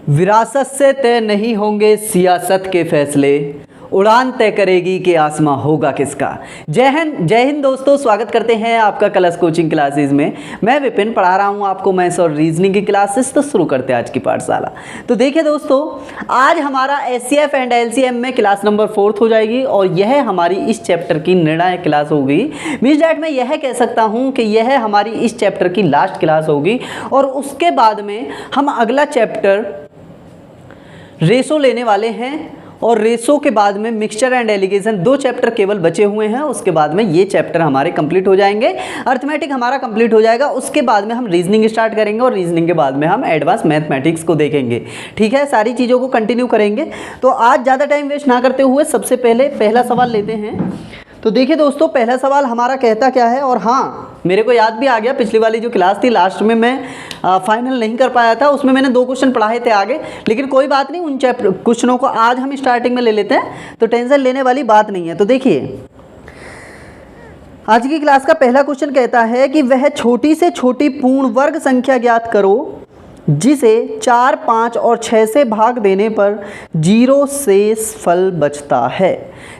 विरासत से तय नहीं होंगे सियासत के फैसले, उड़ान तय करेगी कि आसमां होगा किसका। जय हिंद दोस्तों, स्वागत करते हैं आपका कलर्स कोचिंग क्लासेस में। मैं विपिन पढ़ा रहा हूं आपको मैथ्स और रीजनिंग की क्लासेस। तो शुरू करते हैं आज की पाठशाला। तो देखिए दोस्तों, आज हमारा एचसीएफ एंड एलसीएम में क्लास नंबर 4 हो जाएगी और यह हमारी इस चैप्टर की निर्णायक क्लास होगी। मींस डैट मैं यह कह सकता हूँ कि यह हमारी इस चैप्टर की लास्ट क्लास होगी और उसके बाद में हम अगला चैप्टर रेशो लेने वाले हैं और रेशो के बाद में मिक्सचर एंड एलिगेशन 2 चैप्टर केवल बचे हुए हैं। उसके बाद में ये चैप्टर हमारे कंप्लीट हो जाएंगे, अर्थमेटिक हमारा कंप्लीट हो जाएगा। उसके बाद में हम रीजनिंग स्टार्ट करेंगे और रीजनिंग के बाद में हम एडवांस मैथमेटिक्स को देखेंगे। ठीक है, सारी चीज़ों को कंटिन्यू करेंगे। तो आज ज़्यादा टाइम वेस्ट ना करते हुए सबसे पहले पहला सवाल लेते हैं। तो देखिए दोस्तों, पहला सवाल हमारा कहता क्या है। और हाँ, मेरे को याद भी आ गया, पिछली वाली जो क्लास थी लास्ट में मैं फाइनल नहीं कर पाया था, उसमें मैंने 2 क्वेश्चन पढ़ाए थे आगे, लेकिन कोई बात नहीं, उन क्वेश्चनों को आज हम स्टार्टिंग में ले लेते हैं, तो टेंशन लेने वाली बात नहीं है। तो देखिए, आज की क्लास का पहला क्वेश्चन कहता है कि वह छोटी से छोटी पूर्ण वर्ग संख्या ज्ञात करो जिसे 4, 5 और 6 से भाग देने पर 0 शेष फल बचता है।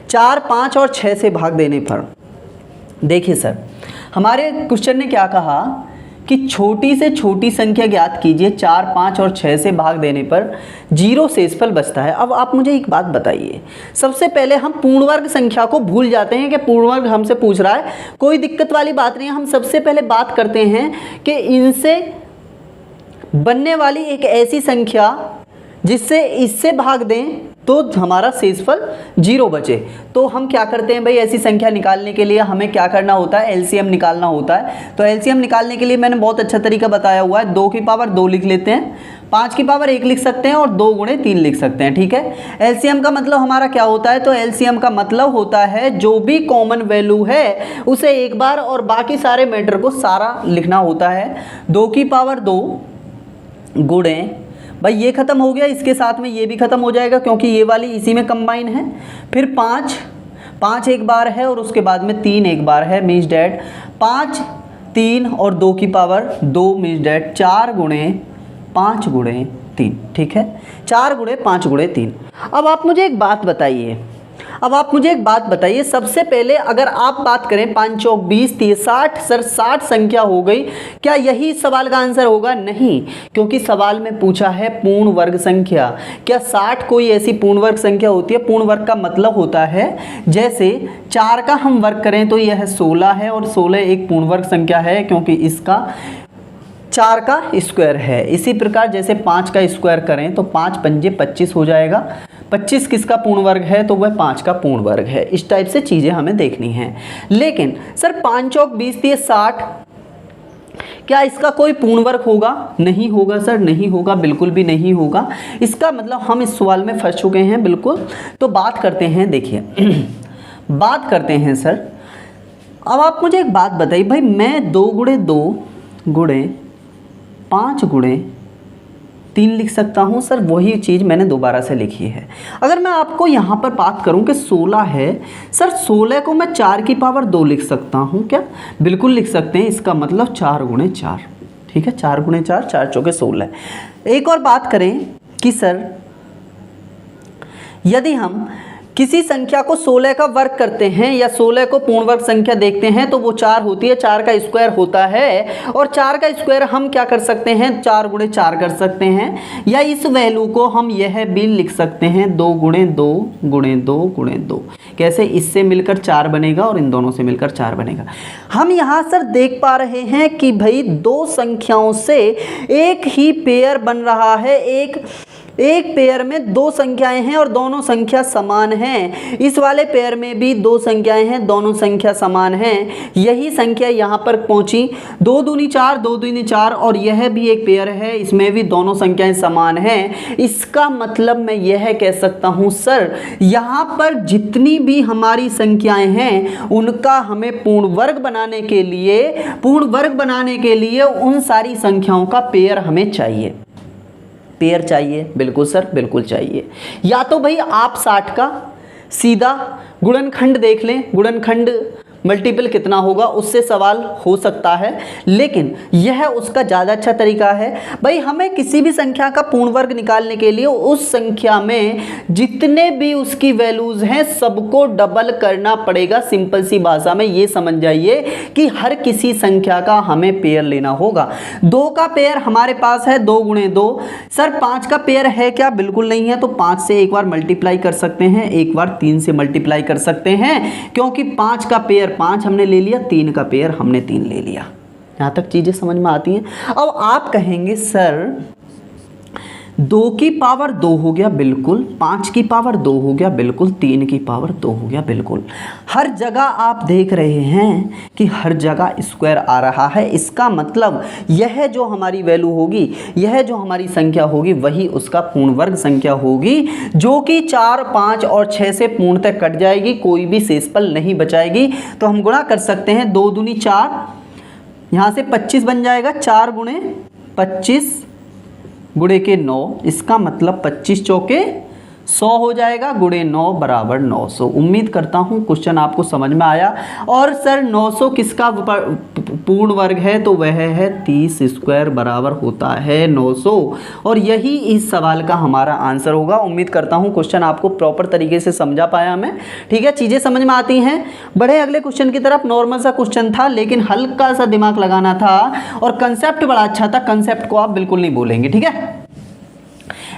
4, 5 और 6 से भाग देने पर देखिए सर, हमारे क्वेश्चन ने क्या कहा कि छोटी से छोटी संख्या ज्ञात कीजिए, 4, 5 और 6 से भाग देने पर 0 शेषफल बचता है। अब आप मुझे एक बात बताइए, सबसे पहले हम पूर्ण वर्ग संख्या को भूल जाते हैं कि पूर्ण वर्ग हमसे पूछ रहा है, कोई दिक्कत वाली बात नहीं है। हम सबसे पहले बात करते हैं कि इनसे बनने वाली एक ऐसी संख्या जिससे इससे भाग दें तो हमारा शेषफल 0 बचे। तो हम क्या करते हैं भाई, ऐसी संख्या निकालने के लिए हमें क्या करना होता है, एलसीएम निकालना होता है। तो एलसीएम निकालने के लिए मैंने बहुत अच्छा तरीका बताया हुआ है। 2 की पावर 2 लिख लेते हैं, 5 की पावर 1 लिख सकते हैं और 2 गुणे 3 लिख सकते हैं। ठीक है, एलसीएम का मतलब हमारा क्या होता है, तो एलसीएम का मतलब होता है जो भी कॉमन वैल्यू है उसे एक बार और बाकी सारे मैटर को सारा लिखना होता है। 2 की पावर 2 गुणे, भाई ये खत्म हो गया, इसके साथ में ये भी खत्म हो जाएगा क्योंकि ये वाली इसी में कंबाइन है। फिर 5 एक बार है और उसके बाद में 3 एक बार है। मीन्स डैट 5, 3 और 2 की पावर 2 मीन्स डैट 4 गुणे 5 गुणे 3। ठीक है, 4 गुणे 5 गुणे 3। अब आप मुझे एक बात बताइए, सबसे पहले अगर आप बात करें 5 चौक 20 30 60, सर 60 संख्या हो गई, क्या यही सवाल का आंसर होगा? नहीं, क्योंकि सवाल में पूछा है पूर्ण वर्ग संख्या। क्या 60 कोई ऐसी पूर्ण वर्ग संख्या होती है? पूर्ण वर्ग का मतलब होता है जैसे 4 का हम वर्ग करें तो यह 16 है और 16 एक पूर्ण वर्ग संख्या है क्योंकि इसका 4 का स्क्वायर है। इसी प्रकार जैसे 5 का स्क्वायर करें तो 5 पंजे 25 हो जाएगा। 25 किसका पूर्ण वर्ग है? तो वह 5 का पूर्ण वर्ग है। इस टाइप से चीज़ें हमें देखनी हैं। लेकिन सर 5 चौक 20 30 60, क्या इसका कोई पूर्ण वर्ग होगा? नहीं होगा सर, नहीं होगा, बिल्कुल भी नहीं होगा। इसका मतलब हम इस सवाल में फंस चुके हैं बिल्कुल। तो बात करते हैं, देखिए बात करते हैं सर। अब आप मुझे एक बात बताइए भाई, मैं 2 गुणे 2 गुणे 5 गुणे 3 लिख सकता हूँ। सर वही चीज़ मैंने दोबारा से लिखी है। अगर मैं आपको यहाँ पर बात करूँ कि 16 है, सर 16 को मैं 4 की पावर 2 लिख सकता हूँ क्या? बिल्कुल लिख सकते हैं। इसका मतलब 4 गुणे 4। ठीक है, 4 गुणे 4, 4 चौके 16। एक और बात करें कि सर यदि हम किसी संख्या को 16 का वर्ग करते हैं या 16 को पूर्ण वर्ग संख्या देखते हैं तो वो 4 होती है, 4 का स्क्वायर होता है। और 4 का स्क्वायर हम क्या कर सकते हैं, 4 गुणे 4 कर सकते हैं। या इस वैल्यू को हम यह भी लिख सकते हैं 2 गुणे 2 गुणे 2 गुणे 2। कैसे? इससे मिलकर 4 बनेगा और इन दोनों से मिलकर 4 बनेगा। हम यहाँ सर देख पा रहे हैं कि भाई 2 संख्याओं से एक ही पेयर बन रहा है। एक पेयर में 2 संख्याएं हैं और दोनों संख्या समान हैं। इस वाले पेयर में भी 2 संख्याएं हैं, दोनों संख्या समान हैं। यही संख्या यहाँ पर पहुंची, 2 दूनी 4 2 दूनी 4 और यह भी एक पेयर है, इसमें भी दोनों संख्याएं समान हैं। इसका मतलब मैं यह कह सकता हूँ सर, यहाँ पर जितनी भी हमारी संख्याएं हैं उनका हमें पूर्ण वर्ग बनाने के लिए उन सारी संख्याओं का पेयर हमें चाहिए। पेयर चाहिए, बिल्कुल सर, बिल्कुल चाहिए। या तो भाई आप 60 का सीधा गुणनखंड देख लें, गुणनखंड मल्टीपल कितना होगा उससे सवाल हो सकता है, लेकिन यह उसका ज़्यादा अच्छा तरीका है। भाई हमें किसी भी संख्या का पूर्ण वर्ग निकालने के लिए उस संख्या में जितने भी उसकी वैल्यूज़ हैं सबको डबल करना पड़ेगा। सिंपल सी भाषा में ये समझ जाइए कि हर किसी संख्या का हमें पेयर लेना होगा। 2 का पेयर हमारे पास है 2 गुणे 2। सर 5 का पेयर है क्या? बिल्कुल नहीं है। तो 5 से एक बार मल्टीप्लाई कर सकते हैं, एक बार 3 से मल्टीप्लाई कर सकते हैं, क्योंकि 5 का पेयर 5 हमने ले लिया, 3 का पेयर हमने 3 ले लिया। यहाँ तक चीज़ें समझ में आती हैं। अब आप कहेंगे सर 2 की पावर 2 हो गया, बिल्कुल। 5 की पावर 2 हो गया, बिल्कुल। 3 की पावर 2 हो गया, बिल्कुल। हर जगह आप देख रहे हैं कि हर जगह स्क्वायर आ रहा है। इसका मतलब यह जो हमारी वैल्यू होगी, यह जो हमारी संख्या होगी, वही उसका पूर्ण वर्ग संख्या होगी, जो कि 4, 5 और 6 से पूर्णतः कट जाएगी, कोई भी शेषफल नहीं बचाएगी। तो हम गुणा कर सकते हैं, 2 दूनी 4, यहाँ से 25 बन जाएगा। 4 गुणे 25 गुणे के 9, इसका मतलब 25 चौके 100 हो जाएगा, गुणे 9 बराबर 900। उम्मीद करता हूँ क्वेश्चन आपको समझ में आया। और सर 900 किसका पूर्ण वर्ग है? तो वह है 30 स्क्वायर बराबर होता है 900, और यही इस सवाल का हमारा आंसर होगा। उम्मीद करता हूँ क्वेश्चन आपको प्रॉपर तरीके से समझा पाया मैं। ठीक है, चीज़ें समझ में आती हैं। बढ़े अगले क्वेश्चन की तरफ। नॉर्मल सा क्वेश्चन था, लेकिन हल्का सा दिमाग लगाना था, और कंसेप्ट बड़ा अच्छा था। कंसेप्ट को आप बिल्कुल नहीं बोलेंगे, ठीक है।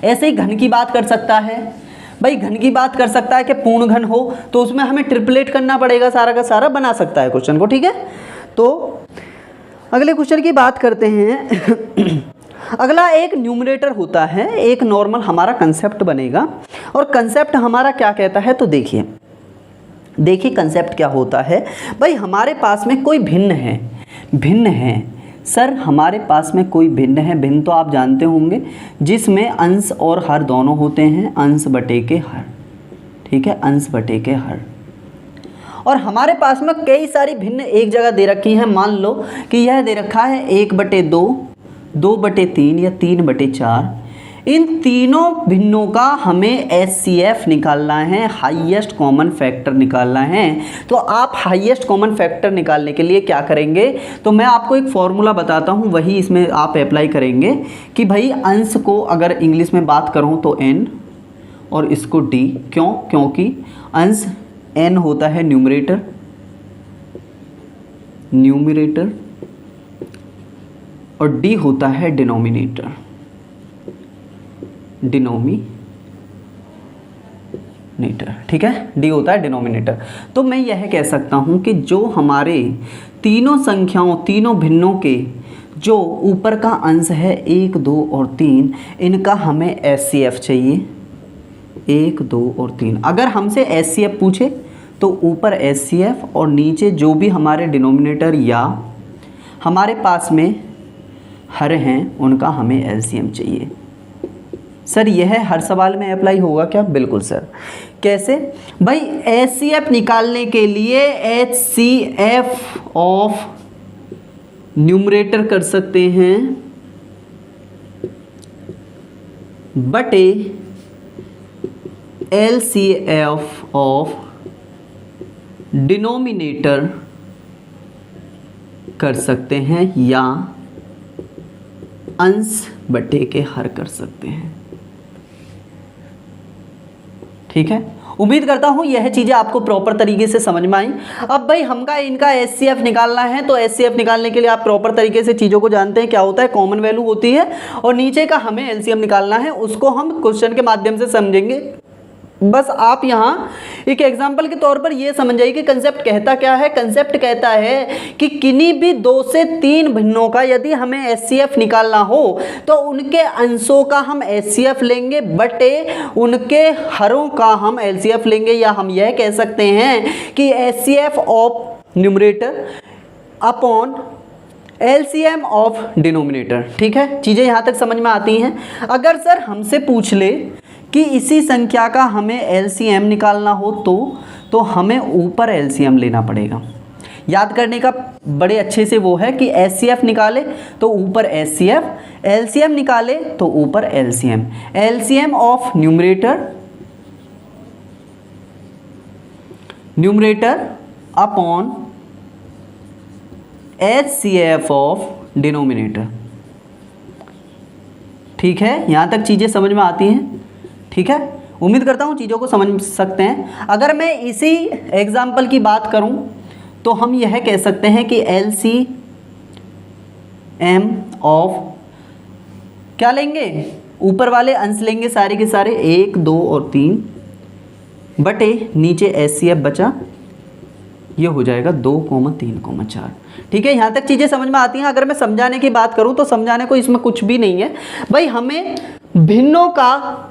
ऐसे ही घन की बात कर सकता है। भाई घन की बात कर सकता है कि पूर्ण घन हो, तो उसमें हमें ट्रिपलेट करना पड़ेगा, सारा का सारा बना सकता है क्वेश्चन को, ठीक है। तो अगले क्वेश्चन की बात करते हैं। अगला एक न्यूमरेटर होता है, एक नॉर्मल हमारा कंसेप्ट बनेगा। और कंसेप्ट हमारा क्या कहता है? तो देखिए कंसेप्ट क्या होता है। भाई हमारे पास में कोई भिन्न है। सर हमारे पास में कोई भिन्न है। भिन्न तो आप जानते होंगे, जिसमें अंश और हर दोनों होते हैं, अंश बटे के हर, ठीक है, अंश बटे के हर। और हमारे पास में कई सारी भिन्न एक जगह दे रखी हैं। मान लो कि यह दे रखा है 1/2, 2/3 या 3/4। इन तीनों भिन्नों का हमें HCF निकालना है, हाईएस्ट कॉमन फैक्टर निकालना है। तो आप हाईएस्ट कॉमन फैक्टर निकालने के लिए क्या करेंगे? तो मैं आपको एक फॉर्मूला बताता हूँ, वही इसमें आप अप्लाई करेंगे कि भाई अंश को अगर इंग्लिश में बात करूँ तो n और इसको d। क्यों? क्योंकि अंश n होता है न्यूमरेटर और d होता है डिनोमिनेटर। ठीक है, d होता है डिनोमिनेटर। तो मैं यह कह सकता हूं कि जो हमारे तीनों संख्याओं, तीनों भिन्नों के जो ऊपर का अंश है 1, 2 और 3, इनका हमें HCF चाहिए। 1, 2 और 3। अगर हमसे HCF पूछे तो ऊपर HCF और नीचे जो भी हमारे डिनोमिनेटर या हमारे पास में हर हैं उनका हमें LCM चाहिए। सर यह हर सवाल में अप्लाई होगा क्या? बिल्कुल सर। कैसे? भाई HCF निकालने के लिए HCF ऑफ न्यूमरेटर कर सकते हैं बटे LCF ऑफ डिनोमिनेटर कर सकते हैं, या अंश बटे के हर कर सकते हैं। ठीक है, उम्मीद करता हूँ यह चीज़ें आपको प्रॉपर तरीके से समझ में आई। अब भाई हमका इनका HCF निकालना है, तो HCF निकालने के लिए आप प्रॉपर तरीके से चीज़ों को जानते हैं। क्या होता है? कॉमन वैल्यू होती है, और नीचे का हमें LCM निकालना है। उसको हम क्वेश्चन के माध्यम से समझेंगे। बस आप यहाँ एक एग्जाम्पल के तौर पर ये समझ जाइए कि कंसेप्ट कहता क्या है। कंसेप्ट कहता है कि किन्हीं भी 2 से 3 भिन्नों का यदि हमें HCF निकालना हो तो उनके अंशों का हम HCF लेंगे बटे उनके हरों का हम LCF लेंगे, या हम यह कह सकते हैं कि HCF of numerator upon LCM of denominator. ठीक है, चीज़ें यहाँ तक समझ में आती हैं। अगर सर हमसे पूछ ले कि इसी संख्या का हमें LCM निकालना हो तो हमें ऊपर LCM लेना पड़ेगा। याद करने का बड़े अच्छे से वो है कि HCF निकाले तो ऊपर HCF, LCM निकाले तो ऊपर LCM। LCM of numerator upon HCF of denominator. ठीक है, यहाँ तक चीज़ें समझ में आती हैं। ठीक है, उम्मीद करता हूँ चीज़ों को समझ सकते हैं। अगर मैं इसी एग्जाम्पल की बात करूँ तो हम यह कह सकते हैं कि LCM ऑफ क्या लेंगे, ऊपर वाले अंश लेंगे सारे के सारे 1, 2 और 3 बटे नीचे HCF बचा, ये हो जाएगा 2, 3, 4। ठीक है, यहाँ तक चीज़ें समझ में आती हैं। अगर मैं समझाने की बात करूँ तो समझाने को इसमें कुछ भी नहीं है भाई। हमें भिन्नों का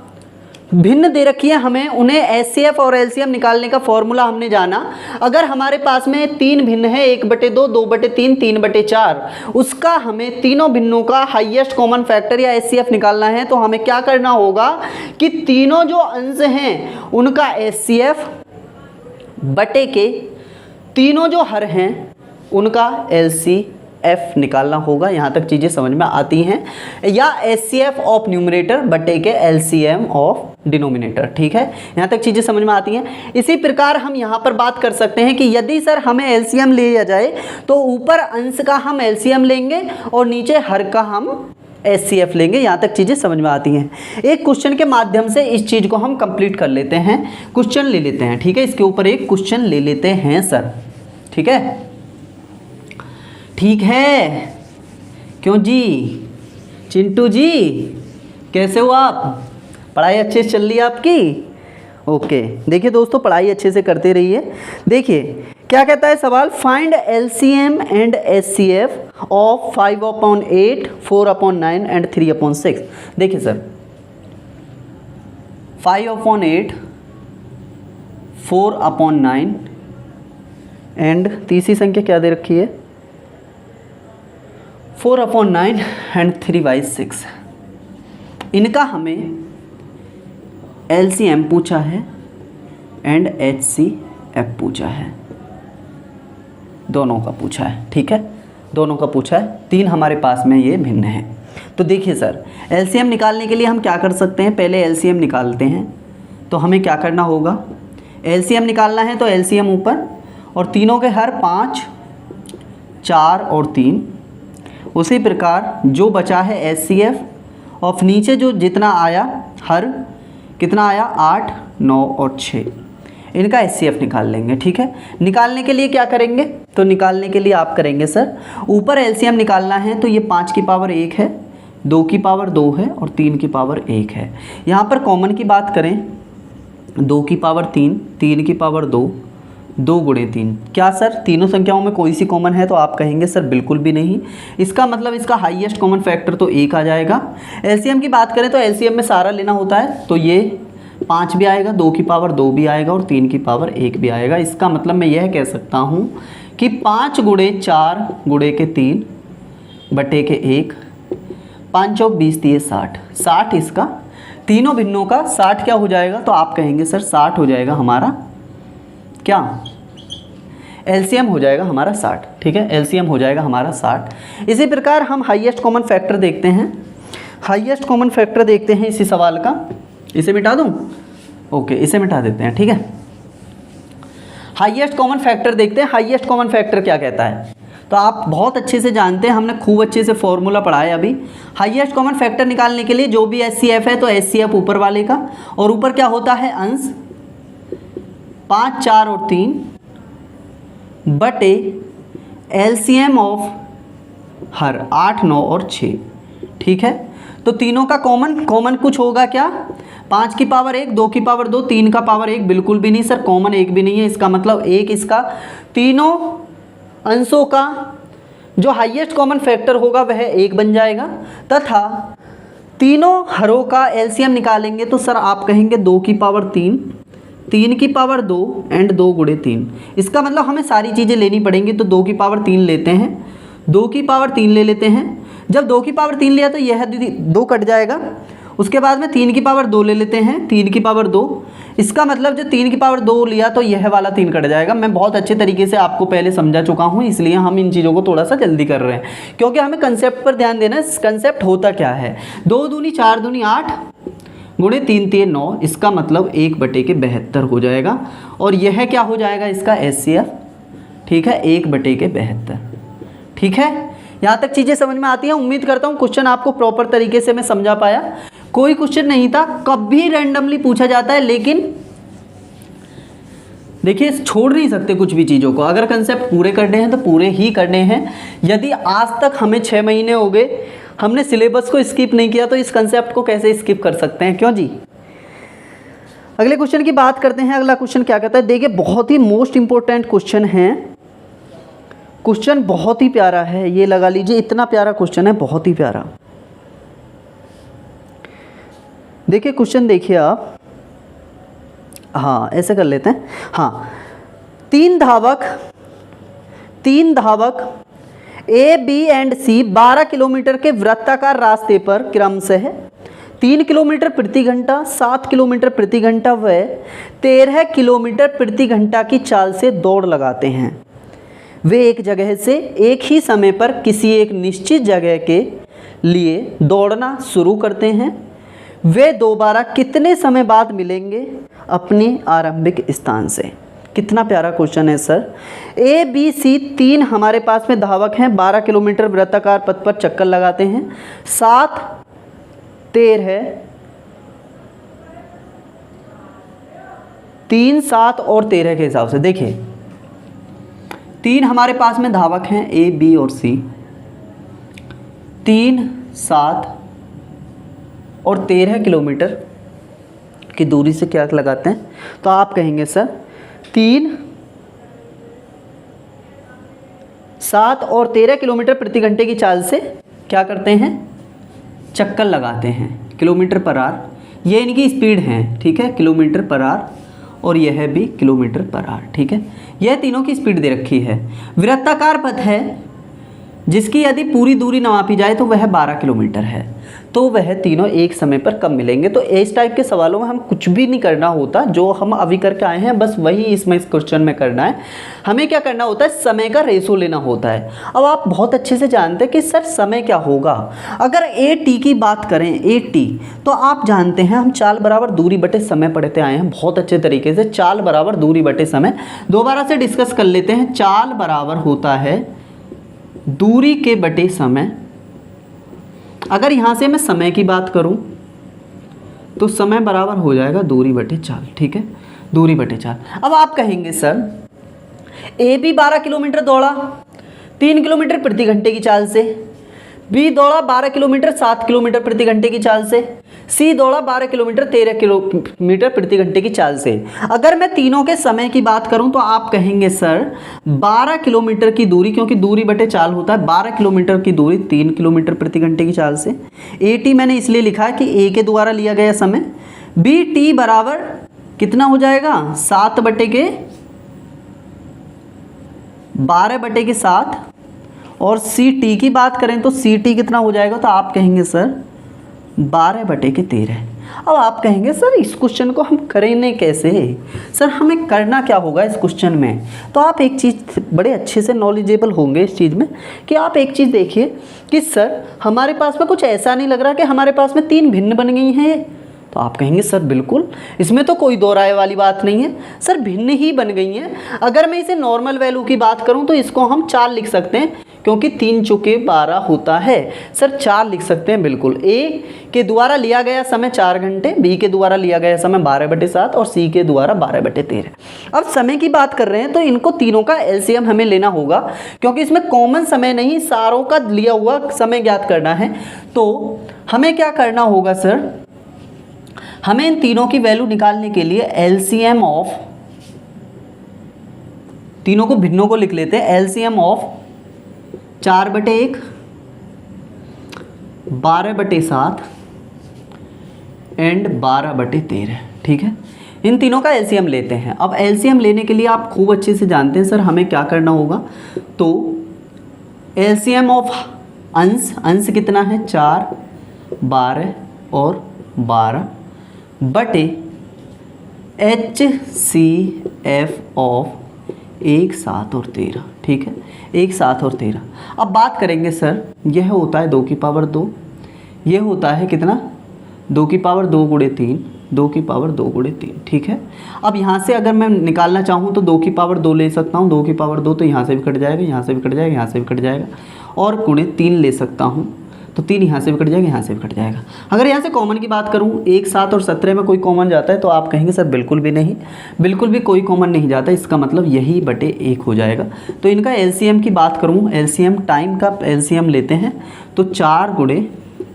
भिन्न दे रखी है, हमें उन्हें HCF और LCM निकालने का फॉर्मूला हमने जाना। अगर हमारे पास में 3 भिन्न है, 1/2, 2/3, 3/4, उसका हमें तीनों भिन्नों का हाईएस्ट कॉमन फैक्टर या HCF निकालना है, तो हमें क्या करना होगा कि तीनों जो अंश हैं उनका HCF बटे के तीनों जो हर हैं उनका LCF निकालना होगा। यहाँ तक चीज़ें समझ में आती हैं। या HCF ऑफ न्यूमरेटर बटे के LCM ऑफ डिनोमिनेटर। ठीक है, यहाँ तक चीज़ें समझ में आती हैं। इसी प्रकार हम यहाँ पर बात कर सकते हैं कि यदि सर हमें LCM लिया जाए तो ऊपर अंश का हम LCM लेंगे और नीचे हर का हम HCF लेंगे। यहाँ तक चीज़ें समझ में आती हैं। एक क्वेश्चन के माध्यम से इस चीज़ को हम कंप्लीट कर लेते हैं, क्वेश्चन ले लेते हैं। ठीक है, इसके ऊपर एक क्वेश्चन ले लेते हैं सर। ठीक है, ठीक है, क्यों जी चिंटू जी, कैसे हो आप? पढ़ाई अच्छे से चल रही है आपकी? ओके, देखिए दोस्तों, पढ़ाई अच्छे से करते रहिए। देखिए क्या कहता है सवाल, find LCM and HCF of 5/8, 4/9 and 3/6। देखिए सर, 5/8, 4/9 एंड तीसरी संख्या क्या दे रखी है, 4/9 एंड 3/6। इनका हमें LCM पूछा है एंड HCF पूछा है, दोनों का पूछा है। ठीक है, दोनों का पूछा है, 3 हमारे पास में ये भिन्न है। तो देखिए सर, LCM निकालने के लिए हम क्या कर सकते हैं, पहले LCM निकालते हैं। तो हमें क्या करना होगा, LCM निकालना है तो LCM ऊपर और तीनों के हर 5, 4 और 3। उसी प्रकार जो बचा है HCF और नीचे जो जितना आया हर कितना आया, 8, 9 और 6, इनका HCF निकाल लेंगे। ठीक है, निकालने के लिए क्या करेंगे, तो निकालने के लिए आप करेंगे सर, ऊपर LCM निकालना है तो ये 5 की पावर 1 है, 2 की पावर 2 है और 3 की पावर 1 है। यहाँ पर कॉमन की बात करें, 2 की पावर 3, 3 की पावर 2, 2 गुणे 3। क्या सर तीनों संख्याओं में कोई सी कॉमन है, तो आप कहेंगे सर बिल्कुल भी नहीं। इसका मतलब इसका हाईएस्ट कॉमन फैक्टर तो 1 आ जाएगा। LCM की बात करें तो LCM में सारा लेना होता है, तो ये 5 भी आएगा, 2 की पावर 2 भी आएगा और 3 की पावर 1 भी आएगा। इसका मतलब मैं यह कह सकता हूँ कि 5 गुणे 4 गुणे के 3 बटे के 1, 5 चौक 20 दिए 60, 60 इसका तीनों भिन्नों का 60 क्या हो जाएगा, तो आप कहेंगे सर 60 हो जाएगा हमारा क्या, LCM हो जाएगा हमारा 60। ठीक है, LCM हो जाएगा हमारा 60। इसी प्रकार हम हाईएस्ट कॉमन फैक्टर देखते हैं। हाईएस्ट कॉमन फैक्टर देखते हैं इसी सवाल का। इसे मिटा दूं? ओके, इसे मिटा देते हैं। ठीक है, हाईएस्ट कॉमन फैक्टर देखते हैं। हाईएस्ट कॉमन फैक्टर क्या कहता है, तो आप बहुत अच्छे से जानते हैं, हमने खूब अच्छे से फॉर्मूला पढ़ा है अभी। हाईएस्ट कॉमन फैक्टर निकालने के लिए जो भी HCF है तो HCF ऊपर वाले का, और ऊपर क्या होता है अंश 5, 4 और 3 बटे LCM ऑफ हर 8, 9 और 6। ठीक है, तो तीनों का कॉमन कुछ होगा क्या, 5 की पावर 1, 2 की पावर 2, 3 का पावर 1, बिल्कुल भी नहीं सर, कॉमन 1 भी नहीं है। इसका मतलब 1 इसका तीनों अंशों का जो हाईएस्ट कॉमन फैक्टर होगा वह 1 बन जाएगा, तथा तीनों हरों का LCM निकालेंगे तो सर आप कहेंगे 2 की पावर 3, 3 की पावर 2 एंड 2 गुणे 3। इसका मतलब हमें सारी चीज़ें लेनी पड़ेंगी, तो 2 की पावर 3 लेते हैं, 2 की पावर 3 ले लेते हैं। जब 2 की पावर 3 लिया तो यह 2 कट जाएगा। उसके बाद में 3 की पावर 2 ले लेते हैं, 3 की पावर 2। इसका मतलब जो 3 की पावर 2 लिया तो यह वाला 3 कट जाएगा। मैं बहुत अच्छे तरीके से आपको पहले समझा चुका हूँ, इसलिए हम इन चीज़ों को थोड़ा सा जल्दी कर रहे हैं, क्योंकि हमें कंसेप्ट पर ध्यान देना है। कंसेप्ट होता क्या है, 2 दूनी 4 दूनी 8 गुणे 3 3 9, इसका मतलब 1/72 हो जाएगा। और यह क्या हो जाएगा इसका HCF, ठीक है, 1/72। ठीक है, यहाँ तक चीज़ें समझ में आती हैं। उम्मीद करता हूँ क्वेश्चन आपको प्रॉपर तरीके से मैं समझा पाया। कोई क्वेश्चन नहीं था, कभी रैंडमली पूछा जाता है, लेकिन देखिए छोड़ नहीं सकते कुछ भी चीज़ों को। अगर कंसेप्ट पूरे करने हैं तो पूरे ही करने हैं। यदि आज तक हमें 6 महीने हो गए, हमने सिलेबस को स्किप नहीं किया, तो इस कंसेप्ट को कैसे स्किप कर सकते हैं, क्यों जी। अगले क्वेश्चन की बात करते हैं। अगला क्वेश्चन क्या कहता है, देखिए बहुत ही मोस्ट इंपॉर्टेंट क्वेश्चन है। क्वेश्चन बहुत ही प्यारा है, ये लगा लीजिए, इतना प्यारा क्वेश्चन है, बहुत ही प्यारा। देखिए क्वेश्चन देखिए आप, हाँ ऐसे कर लेते हैं। हाँ, तीन धावक ए, बी एंड सी 12 किलोमीटर के वृत्ताकार रास्ते पर क्रमशः 3 किलोमीटर प्रति घंटा, 7 किलोमीटर प्रति घंटा व 13 किलोमीटर प्रति घंटा की चाल से दौड़ लगाते हैं। वे एक जगह से एक ही समय पर किसी एक निश्चित जगह के लिए दौड़ना शुरू करते हैं। वे दोबारा कितने समय बाद मिलेंगे अपने आरंभिक स्थान से। कितना प्यारा क्वेश्चन है सर। ए, बी, सी 3 हमारे पास में धावक हैं, 12 किलोमीटर वृत्ताकार पथ पर चक्कर लगाते हैं। 7, 13, 3, 7 और 13 के हिसाब से देखिए 3 हमारे पास में धावक हैं, ए, बी और सी। 3, 7 और 13 किलोमीटर की दूरी से क्या लगाते हैं, तो आप कहेंगे सर 3, 7 और 13 किलोमीटर प्रति घंटे की चाल से क्या करते हैं, चक्कर लगाते हैं किलोमीटर पर आवर। ये इनकी स्पीड है, ठीक है, किलोमीटर पर आवर, और यह भी किलोमीटर पर आवर, ठीक है। यह तीनों की स्पीड दे रखी है। वृत्ताकार पथ है जिसकी यदि पूरी दूरी न मापी जाए तो वह 12 किलोमीटर है। तो वह तीनों एक समय पर कब मिलेंगे। तो इस टाइप के सवालों में हम कुछ भी नहीं करना होता, जो हम अभी करके आए हैं बस वही इसमें इस क्वेश्चन में करना है। हमें क्या करना होता है, समय का रेशो लेना होता है। अब आप बहुत अच्छे से जानते हैं कि सर समय क्या होगा। अगर ए टी की बात करें, ए टी, तो आप जानते हैं हम चाल बराबर दूरी बटे समय पढ़ते आए हैं बहुत अच्छे तरीके से। चाल बराबर दूरी बटे समय, दोबारा से डिस्कस कर लेते हैं। चाल बराबर होता है दूरी के बटे समय। अगर यहाँ से मैं समय की बात करूँ तो समय बराबर हो जाएगा दूरी बटे चाल, ठीक है, दूरी बटे चाल। अब आप कहेंगे सर ए बी 12 किलोमीटर दौड़ा 3 किलोमीटर प्रति घंटे की चाल से, बी दौड़ा 12 किलोमीटर 7 किलोमीटर प्रति घंटे की चाल से, सी दौड़ा 12 किलोमीटर 13 किलोमीटर प्रति घंटे की चाल से। अगर मैं तीनों के समय की बात करूं तो आप कहेंगे सर 12 किलोमीटर की दूरी, क्योंकि दूरी बटे चाल होता है, 12 किलोमीटर की दूरी 3 किलोमीटर प्रति घंटे की चाल से। ए टी मैंने इसलिए लिखा है कि ए के द्वारा लिया गया समय। बी टी बराबर कितना हो जाएगा, 7 बटे के 12 बटे के 7। और सी टी की बात करें तो सी टी कितना हो जाएगा, तो आप कहेंगे सर 12 बटे के 13। अब आप कहेंगे सर इस क्वेश्चन को हम करेंगे कैसे, सर हमें करना क्या होगा इस क्वेश्चन में। तो आप एक चीज़ बड़े अच्छे से नॉलेजेबल होंगे इस चीज़ में कि आप एक चीज़ देखिए कि सर हमारे पास में कुछ ऐसा नहीं लग रहा कि हमारे पास में 3 भिन्न बन गई हैं। तो आप कहेंगे सर बिल्कुल, इसमें तो कोई दो राय वाली बात नहीं है सर, भिन्न ही बन गई हैं। अगर मैं इसे नॉर्मल वैल्यू की बात करूं तो इसको हम 4 लिख सकते हैं, क्योंकि 3 चुके 12 होता है। सर 4 लिख सकते हैं बिल्कुल। ए के द्वारा लिया गया समय 4 घंटे, बी के द्वारा लिया गया समय 12 बटे 7 और सी के द्वारा 12 बटे 13। अब समय की बात कर रहे हैं तो इनको तीनों का एलसीएम हमें लेना होगा, क्योंकि इसमें कॉमन समय नहीं, सारों का लिया हुआ समय ज्ञात करना है। तो हमें क्या करना होगा सर, हमें इन तीनों की वैल्यू निकालने के लिए एलसीएम ऑफ, तीनों को भिन्नों को लिख लेते हैं, एलसीएम ऑफ 4 बटे 1, 12 बटे 7 एंड 12 बटे 13, ठीक है। इन तीनों का एलसीएम लेते हैं। अब एलसीएम लेने के लिए आप खूब अच्छे से जानते हैं सर हमें क्या करना होगा। तो एलसीएम ऑफ अंश कितना है, 4, 12 और 12 बटे HCF ऑफ 1, 7 और 13, ठीक है, 1, 7 और 13। अब बात करेंगे सर, यह होता है 2 की पावर 2, यह होता है कितना, 2 की पावर 2 गुणे 3, 2 की पावर 2 गुणे 3, ठीक है। अब यहाँ से अगर मैं निकालना चाहूँ तो 2 की पावर 2 ले सकता हूँ, 2 की पावर 2 तो यहाँ से भी कट जाएगा, यहाँ से भी कट जाएगा, यहाँ से भी कट जाएगा, और गुणे 3 ले सकता हूँ तो 3 यहाँ से भी कट जाएगा, यहाँ से भी कट जाएगा। अगर यहाँ से कॉमन की बात करूँ 1, 7 और 17 में कोई कॉमन जाता है तो आप कहेंगे सर बिल्कुल भी नहीं, बिल्कुल भी कोई कॉमन नहीं जाता, इसका मतलब यही बटे 1 हो जाएगा। तो इनका एलसीएम की बात करूँ, एलसीएम टाइम का एलसीएम लेते हैं तो 4 गुणे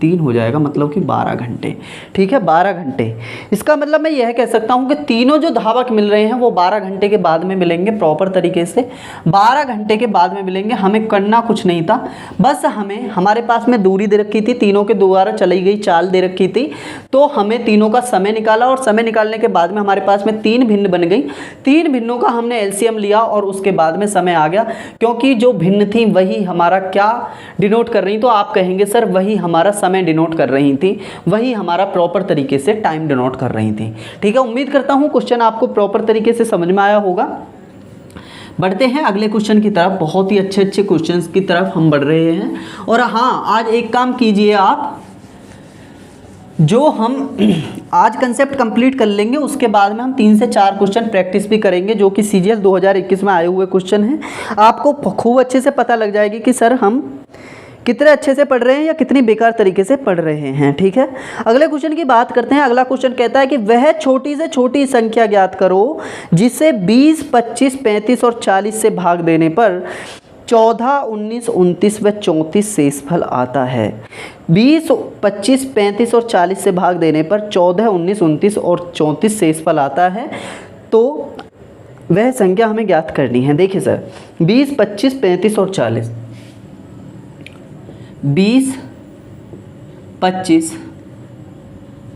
3 हो जाएगा, मतलब कि 12 घंटे, ठीक है, 12 घंटे। इसका मतलब मैं यह कह सकता हूँ कि तीनों जो धावक मिल रहे हैं वो 12 घंटे के बाद में मिलेंगे, प्रॉपर तरीके से 12 घंटे के बाद में मिलेंगे। हमें करना कुछ नहीं था, बस हमें हमारे पास में दूरी दे रखी थी, तीनों के द्वारा चली गई चाल दे रखी थी, तो हमें तीनों का समय निकाला और समय निकालने के बाद में हमारे पास में 3 भिन्न बन गई। 3 भिन्नों का हमने एलसीएम लिया और उसके बाद में समय आ गया, क्योंकि जो भिन्न थी वही हमारा क्या डिनोट कर रही, तो आप कहेंगे सर वही हमारा समय डिनोट कर रही थी, वही हमारा प्रॉपर तरीके से टाइम डिनोट कर रही थी, ठीक है। उम्मीद करता हूं क्वेश्चन आपको प्रॉपर तरीके से समझ में आया होगा। बढ़ते हैं अगले क्वेश्चन की तरफ, बहुत ही अच्छे अच्छे क्वेश्चंस की तरफ हम बढ़ रहे हैं। और हाँ, आज एक काम कीजिए आप, जो हम आज कंसेप्ट कंप्लीट कर लेंगे उसके बाद में हम 3 से 4 क्वेश्चन प्रैक्टिस भी करेंगे, जो कि सीजीएल 2021 में आए हुए क्वेश्चन हैं। आपको खूब अच्छे से पता लग जाएगी कि सर हम कितने अच्छे से पढ़ रहे हैं या कितनी बेकार तरीके से पढ़ रहे हैं, ठीक है। अगले क्वेश्चन की बात करते हैं। अगला क्वेश्चन कहता है कि वह छोटी से छोटी संख्या ज्ञात करो जिसे 20, 25, 35 और 40 से भाग देने पर 14, 19, 29 व 34 शेषफल आता है। 20, 25, 35 और 40 से भाग देने पर 14, 19, 29 और 34 शेषफल आता है, तो वह संख्या हमें ज्ञात करनी है। देखिए सर, 20, 25, 35 और 40, 20, 25,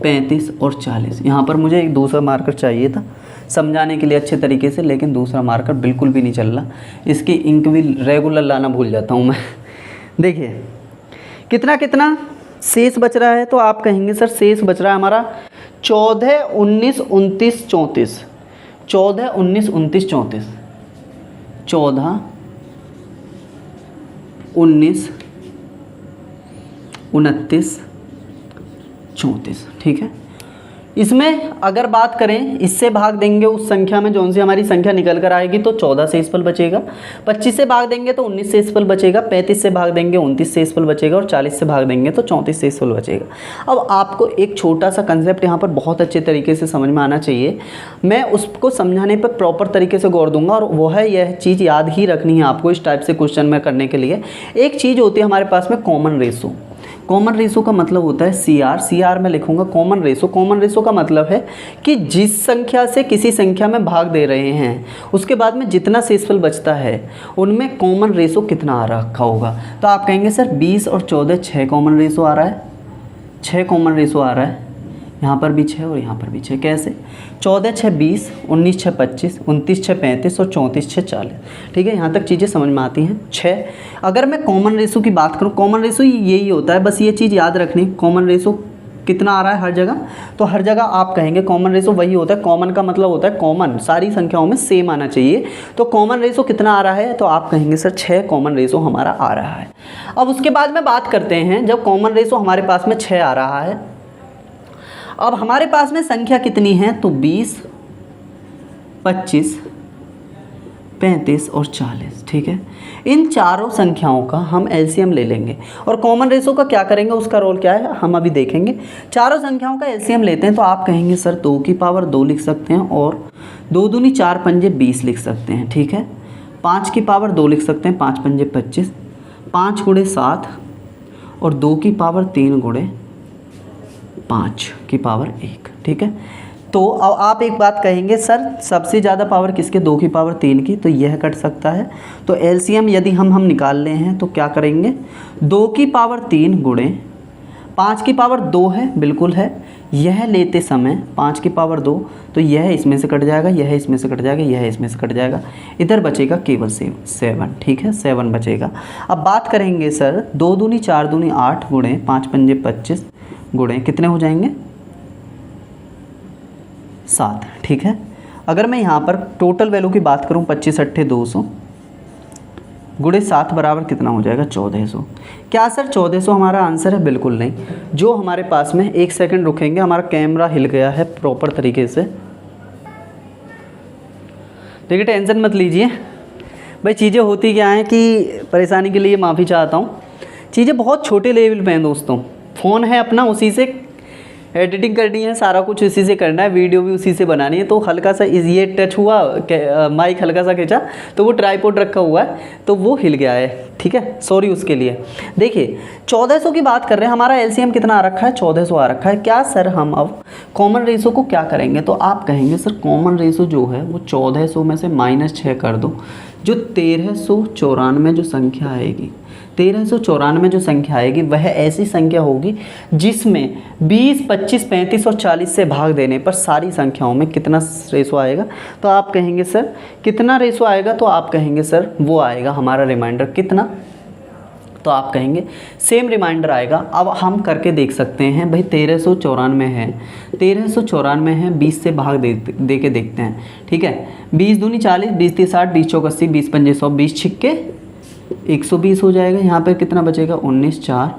35 और 40। यहाँ पर मुझे एक दूसरा मार्कर चाहिए था समझाने के लिए अच्छे तरीके से, लेकिन दूसरा मार्कर बिल्कुल भी नहीं चल रहा, इसकी इंक भी रेगुलर लाना भूल जाता हूँ मैं। देखिए कितना कितना शेष बच रहा है, तो आप कहेंगे सर शेष बच रहा है हमारा 14, 19, 29, 34, 14, 19, 29, 34, 14, 19, 29, 34, ठीक है। इसमें अगर बात करें, इससे भाग देंगे उस संख्या में जो सी हमारी संख्या निकल कर आएगी तो 14 शेषफल बचेगा, 25 से भाग देंगे तो 19 शेषफल बचेगा, 35 से भाग देंगे 29 शेषफल बचेगा, और 40 से भाग देंगे तो 34 शेषफल बचेगा। अब आपको एक छोटा सा कंसेप्ट यहाँ पर बहुत अच्छे तरीके से समझ में आना चाहिए, मैं उसको समझाने पर प्रॉपर तरीके से गौर दूंगा, और वो है यह चीज़ याद ही रखनी है आपको इस टाइप से क्वेश्चन में करने के लिए। एक चीज़ होती है हमारे पास में कॉमन रेशो। कॉमन रेशो का मतलब होता है सीआर, सीआर में लिखूंगा कॉमन रेशो। कॉमन रेशो का मतलब है कि जिस संख्या से किसी संख्या में भाग दे रहे हैं उसके बाद में जितना शेषफल बचता है उनमें कॉमन रेशो कितना आ रखा होगा। तो आप कहेंगे सर 20 और 14 6 कॉमन रेशो आ रहा है, 6 कॉमन रेशो आ रहा है, यहाँ पर भी 6 और यहाँ पर भी 6। कैसे? 14 6 20, 19 6 25, 29 6 35 और 34 6 40, ठीक है। यहाँ तक चीज़ें समझ में आती हैं। 6 अगर मैं कॉमन रेशो की बात करूँ, कॉमन रेशो यही होता है, बस ये चीज़ याद रखनी, कॉमन रेशो कितना आ रहा है हर जगह, तो हर जगह आप कहेंगे कॉमन रेशो वही होता है। कॉमन का मतलब होता है कॉमन, सारी संख्याओं में सेम आना चाहिए। तो कॉमन रेशो कितना आ रहा है, तो आप कहेंगे सर 6 कॉमन रेशो हमारा आ रहा है। अब उसके बाद में बात करते हैं, जब कॉमन रेशो हमारे पास में 6 आ रहा है, अब हमारे पास में संख्या कितनी है, तो 20, 25, 35 और 40, ठीक है। इन चारों संख्याओं का हम एलसीएम ले लेंगे, और कॉमन रेशो का क्या करेंगे, उसका रोल क्या है हम अभी देखेंगे। चारों संख्याओं का एलसीएम लेते हैं तो आप कहेंगे सर 2 की पावर 2 लिख सकते हैं, और 2 दूनी 4 पंजे 20 लिख सकते हैं, ठीक है। 5 की पावर 2 लिख सकते हैं, 5 पंजे 25, 5 गुणे 7 और 2 की पावर 3 गुणे 5 की पावर 1, ठीक है। तो अब आप एक बात कहेंगे सर सबसे ज़्यादा पावर किसके, 2 की पावर 3 की, तो यह कट सकता है। तो एलसीएम यदि हम निकाल ले हैं तो क्या करेंगे, 2 की पावर 3 गुणे 5 की पावर 2 है, बिल्कुल है। यह लेते समय 5 की पावर 2, तो यह इसमें से कट जाएगा, यह इसमें से कट जाएगा, यह इसमें से कट जाएगा, इधर बचेगा केवल 7, ठीक है, 7 बचेगा। अब बात करेंगे सर 2 दूनी 4 दूनी 8 गुणे 5 पंजे 25 गुणे कितने हो जाएंगे, 7, ठीक है। अगर मैं यहाँ पर टोटल वैल्यू की बात करूँ 25 अट्ठे 200, गुणे 7 बराबर कितना हो जाएगा 1400। क्या सर 1400 हमारा आंसर है? बिल्कुल नहीं। जो हमारे पास में, एक सेकंड रुकेंगे, हमारा कैमरा हिल गया है प्रॉपर तरीके से। देखिए टेंशन मत लीजिए भाई, चीज़ें होती क्या हैं कि परेशानी के लिए माफ़ी चाहता हूँ। चीज़ें बहुत छोटे लेवल पे हैं दोस्तों। फ़ोन है अपना, उसी से एडिटिंग करनी है, सारा कुछ उसी से करना है, वीडियो भी उसी से बनानी है। तो हल्का सा ये टच हुआ, माइक हल्का सा खींचा तो वो ट्राइपॉड रखा हुआ है तो वो हिल गया है, ठीक है, सॉरी उसके लिए। देखिए 1400 की बात कर रहे हैं, हमारा एलसीएम कितना आ रखा है? 1400 आ रखा है। क्या सर हम अब कॉमन रेशो को क्या करेंगे? तो आप कहेंगे सर कॉमन रेशो जो है वो 1400 में से -6 कर दो, जो 1394 जो संख्या आएगी, 1394 जो संख्या आएगी वह ऐसी संख्या होगी जिसमें 20, 25, 35 और 40 से भाग देने पर सारी संख्याओं में कितना रेशो आएगा? तो आप कहेंगे सर कितना रेशो आएगा? तो आप कहेंगे सर वो आएगा हमारा रिमाइंडर कितना? तो आप कहेंगे सेम रिमाइंडर आएगा। अब हम करके देख सकते हैं भाई, 1394 है, 1394 है, 20 से भाग दे के देखते हैं, ठीक है। 20 दूनी 40, 20 तीस 60, 20 चौक 80, 20 पंजे 100, 20 छिक्के 120 हो जाएगा। यहाँ पर कितना बचेगा? 19 4,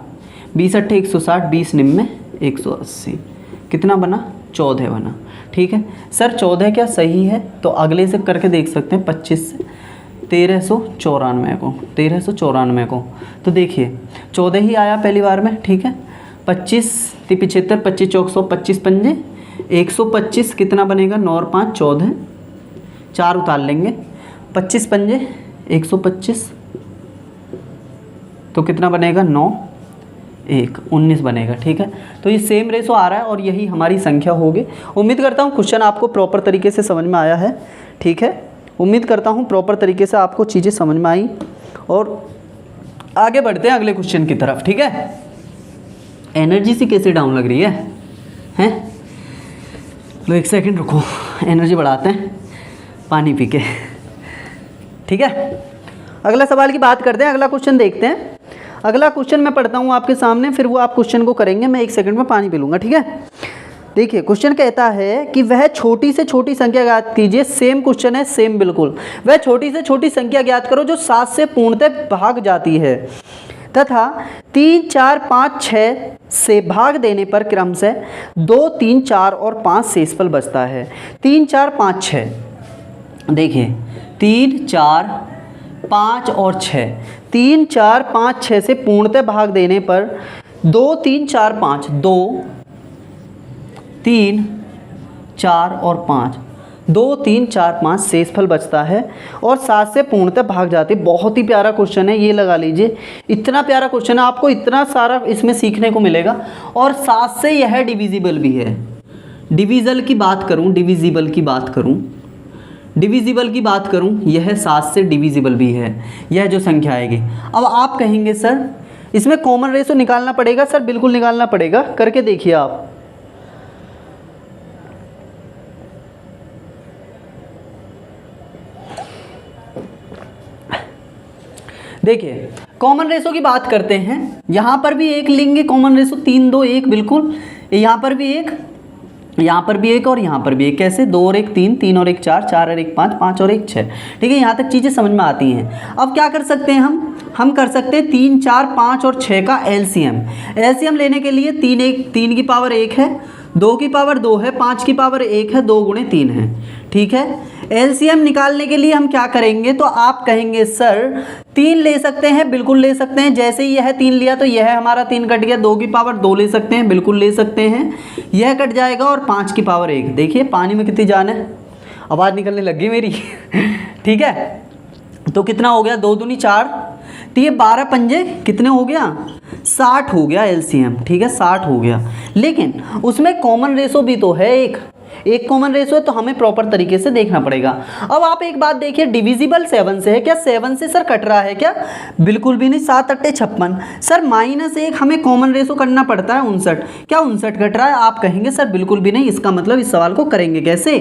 20 अट्ठे 160, 20 निम्न 180, कितना बना? 14 बना, ठीक है। सर 14 क्या सही है? तो अगले से करके देख सकते हैं, 25 से 1394 को, तो देखिए 14 ही आया पहली बार में, ठीक है। 25 75, 25 चौक 100, 25 पंजे 125, कितना बनेगा? 9 और 5 14, 4 उतार लेंगे, 25 पंजे 125, तो कितना बनेगा? 9 1 19 बनेगा, ठीक है। तो ये सेम रेशो आ रहा है और यही हमारी संख्या होगी। उम्मीद करता हूँ क्वेश्चन आपको प्रॉपर तरीके से समझ में आया है, ठीक है। उम्मीद करता हूँ प्रॉपर तरीके से आपको चीज़ें समझ में आई और आगे बढ़ते हैं अगले क्वेश्चन की तरफ, ठीक है। एनर्जी सी कैसे डाउन लग रही है हैं? लो एक सेकंड रुको, एनर्जी बढ़ाते हैं पानी पी के, ठीक है। अगला सवाल की बात करते हैं, अगला क्वेश्चन देखते हैं। अगला क्वेश्चन मैं पढ़ता हूँ आपके सामने, फिर वो आप क्वेश्चन को करेंगे। मैं 1 सेकंड में पानी पी लूँगा, ठीक है। देखिए क्वेश्चन कहता है कि वह छोटी से छोटी संख्या ज्ञात कीजिए। सेम क्वेश्चन है, सेम बिल्कुल। वह छोटी से छोटी संख्या ज्ञात करो जो 7 से पूर्णतः भाग जाती है तथा 3, 4, 5, 6 से भाग देने पर क्रमशः 2, 3, 4 और 5 शेषफल बचता है। 3, 4, 5, 6, देखिए 3, 4, 5 और 6, 3, 4, 5, 6 से पूर्णतः भाग देने पर 2, 3, 4, 5, 2, 3, 4 और 5, 2, 3, 4, 5 शेषफल बचता है और 7 से पूर्णतः भाग जाती है। बहुत ही प्यारा क्वेश्चन है, ये लगा लीजिए, इतना प्यारा क्वेश्चन है, आपको इतना सारा इसमें सीखने को मिलेगा। और 7 से यह डिविजिबल भी है। डिविजल की बात करूं, डिविजिबल की बात करूं, यह 7 से डिविजिबल भी है, यह जो संख्या आएगी। अब आप कहेंगे सर इसमें कॉमन रेशो निकालना पड़ेगा। सर बिल्कुल निकालना पड़ेगा, करके देखिए आप। देखिए कॉमन रेशो की बात करते हैं, यहाँ पर भी एक लेंगे कॉमन रेशो, 3, 2, 1 बिल्कुल। यहाँ पर भी एक, यहाँ पर भी एक और यहाँ पर भी एक। कैसे? 2 और 1 3, 3 और 1 4, 4 और 1 5, 5 और 1 6, ठीक है। यहाँ तक चीज़ें समझ में आती हैं। अब क्या कर सकते हैं हम कर सकते हैं 3, 4, 5 और 6 का एलसीएम लेने के लिए 3 की पावर 1 है, 2 की पावर 2 है, 5 की पावर 1 है, 2 गुणे 3 है, ठीक है। एलसीएम निकालने के लिए हम क्या करेंगे? तो आप कहेंगे सर 3 ले सकते हैं, बिल्कुल ले सकते हैं। जैसे ही यह 3 लिया तो यह हमारा 3 कट गया। 2 की पावर 2 ले सकते हैं, बिल्कुल ले सकते हैं, यह कट जाएगा। और 5 की पावर 1, देखिए पानी में कितनी जान है, आवाज़ निकलने लगी मेरी ठीक है। तो कितना हो गया? 2 दूनी 4, तो ये 12 पंजे कितने हो गया? 60 हो गया एलसीएम, ठीक है, 60 हो गया। लेकिन उसमें कॉमन रेशो भी तो है, एक कॉमन रेशो है, तो हमें प्रॉपर तरीके से देखना पड़ेगा। अब आप एक बात देखिए, डिविजिबल 7 से है क्या? 7 से सर कट रहा है क्या? बिल्कुल भी नहीं। 7 अट्ठे 56 सर, -1 हमें कॉमन रेशो करना पड़ता है 59, क्या 59 कट रहा है? आप कहेंगे सर बिल्कुल भी नहीं। इसका मतलब इस सवाल को करेंगे कैसे?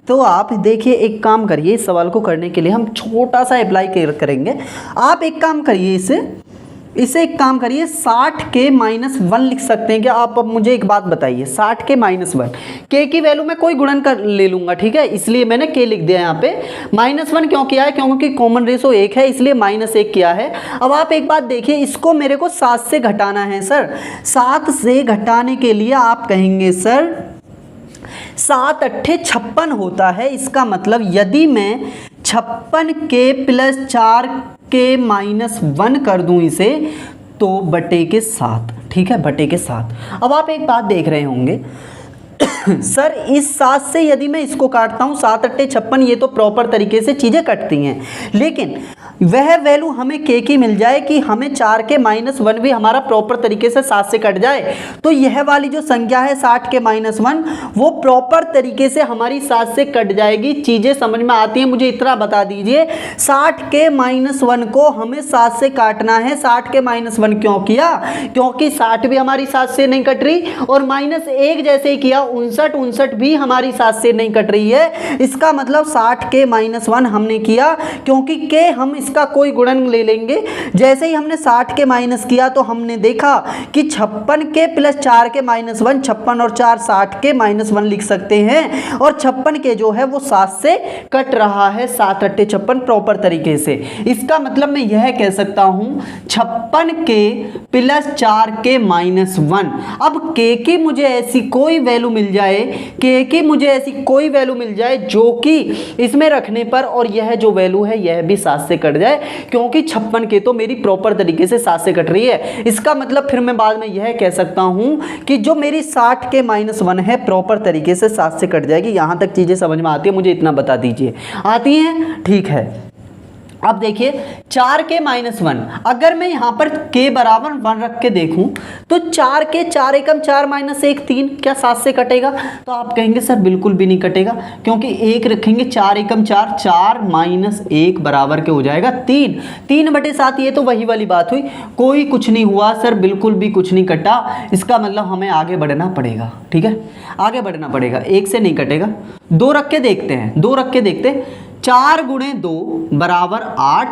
तो आप देखिए एक काम करिए, इस सवाल को करने के लिए हम छोटा सा अप्लाई करेंगे। आप एक काम करिए, इसे इसे एक काम करिए 60 के -1 लिख सकते हैं क्या आप? अब मुझे एक बात बताइए, 60 के -1 के की वैल्यू में कोई गुणन कर ले लूंगा, ठीक है, इसलिए मैंने के लिख दिया यहाँ पे। -1 क्यों किया है? क्योंकि कॉमन रेशो 1 है, इसलिए -1 किया है। अब आप एक बात देखिए, इसको मेरे को 7 से घटाना है सर। 7 से घटाने के लिए आप कहेंगे सर 7 अट्ठे 56 होता है। इसका मतलब यदि मैं 56 के +4 के -1 कर दूं इसे, तो बटे के 7, ठीक है, बटे के 7। अब आप एक बात देख रहे होंगे सर इस 7 से यदि मैं इसको काटता हूँ, 7 अट्ठे 56, ये तो प्रॉपर तरीके से चीज़ें कटती हैं, लेकिन वह वैल्यू हमें के की मिल जाए कि हमें 4 के -1 भी हमारा प्रॉपर तरीके से 7 से कट जाए। तो यह वाली जो संख्या है 60 के -1 वो प्रॉपर तरीके से हमारी 7 से कट जाएगी। चीज़ें समझ में आती हैं? मुझे इतना बता दीजिए, 60 के -1 को हमें 7 से काटना है। 60 के -1 क्यों किया? क्योंकि 60 भी हमारी 7 से नहीं कट रही, और -1 जैसे ही किया 59 भी हमारी 7 से नहीं कट रही है। इसका मतलब 60 के -1 हमने किया, क्योंकि के हम इसका कोई गुणन ले लेंगे। जैसे ही हमने 60 के माइनस किया तो हमने देखा कि 56 के +4 के -1, 56 और 4 60 के -1 लिख सकते हैं, और 56 के जो है वो 7 से कट रहा है, 7 अट्ठे 56 प्रॉपर तरीके से। इसका मतलब मैं यह कह सकता हूं 56 के +4 के -1। अब के की मुझे ऐसी कोई वैल्यू मिल जाए, के की मुझे ऐसी कोई वैल्यू मिल जाए जो कि इसमें रखने पर, और यह जो वैल्यू है यह भी 7 से कट जाए, क्योंकि 56 के तो मेरी प्रॉपर तरीके से 7 से कट रही है। इसका मतलब फिर मैं बाद में यह कह सकता हूं कि जो मेरी 60 के -1 है प्रॉपर तरीके से 7 से कट जाएगी। यहां तक चीजें समझ में आती है? मुझे इतना बता दीजिए, आती हैं? ठीक है। अब देखिए 4 के -1, अगर मैं यहाँ पर के बराबर 1 रख के देखूं तो 4 के 4 एकम 4 -1 3, क्या 7 से कटेगा? तो आप कहेंगे सर बिल्कुल भी नहीं कटेगा, क्योंकि 1 रखेंगे 4 एकम 4, 4 -1 बराबर के हो जाएगा 3, 3/7। ये तो वही वाली बात हुई, कोई कुछ नहीं हुआ सर, बिल्कुल भी कुछ नहीं कटा। इसका मतलब हमें आगे बढ़ना पड़ेगा, ठीक है, आगे बढ़ना पड़ेगा, 1 से नहीं कटेगा। 2 रख के देखते हैं, 2 रख के देखते हैं। 4 × 2 = 8,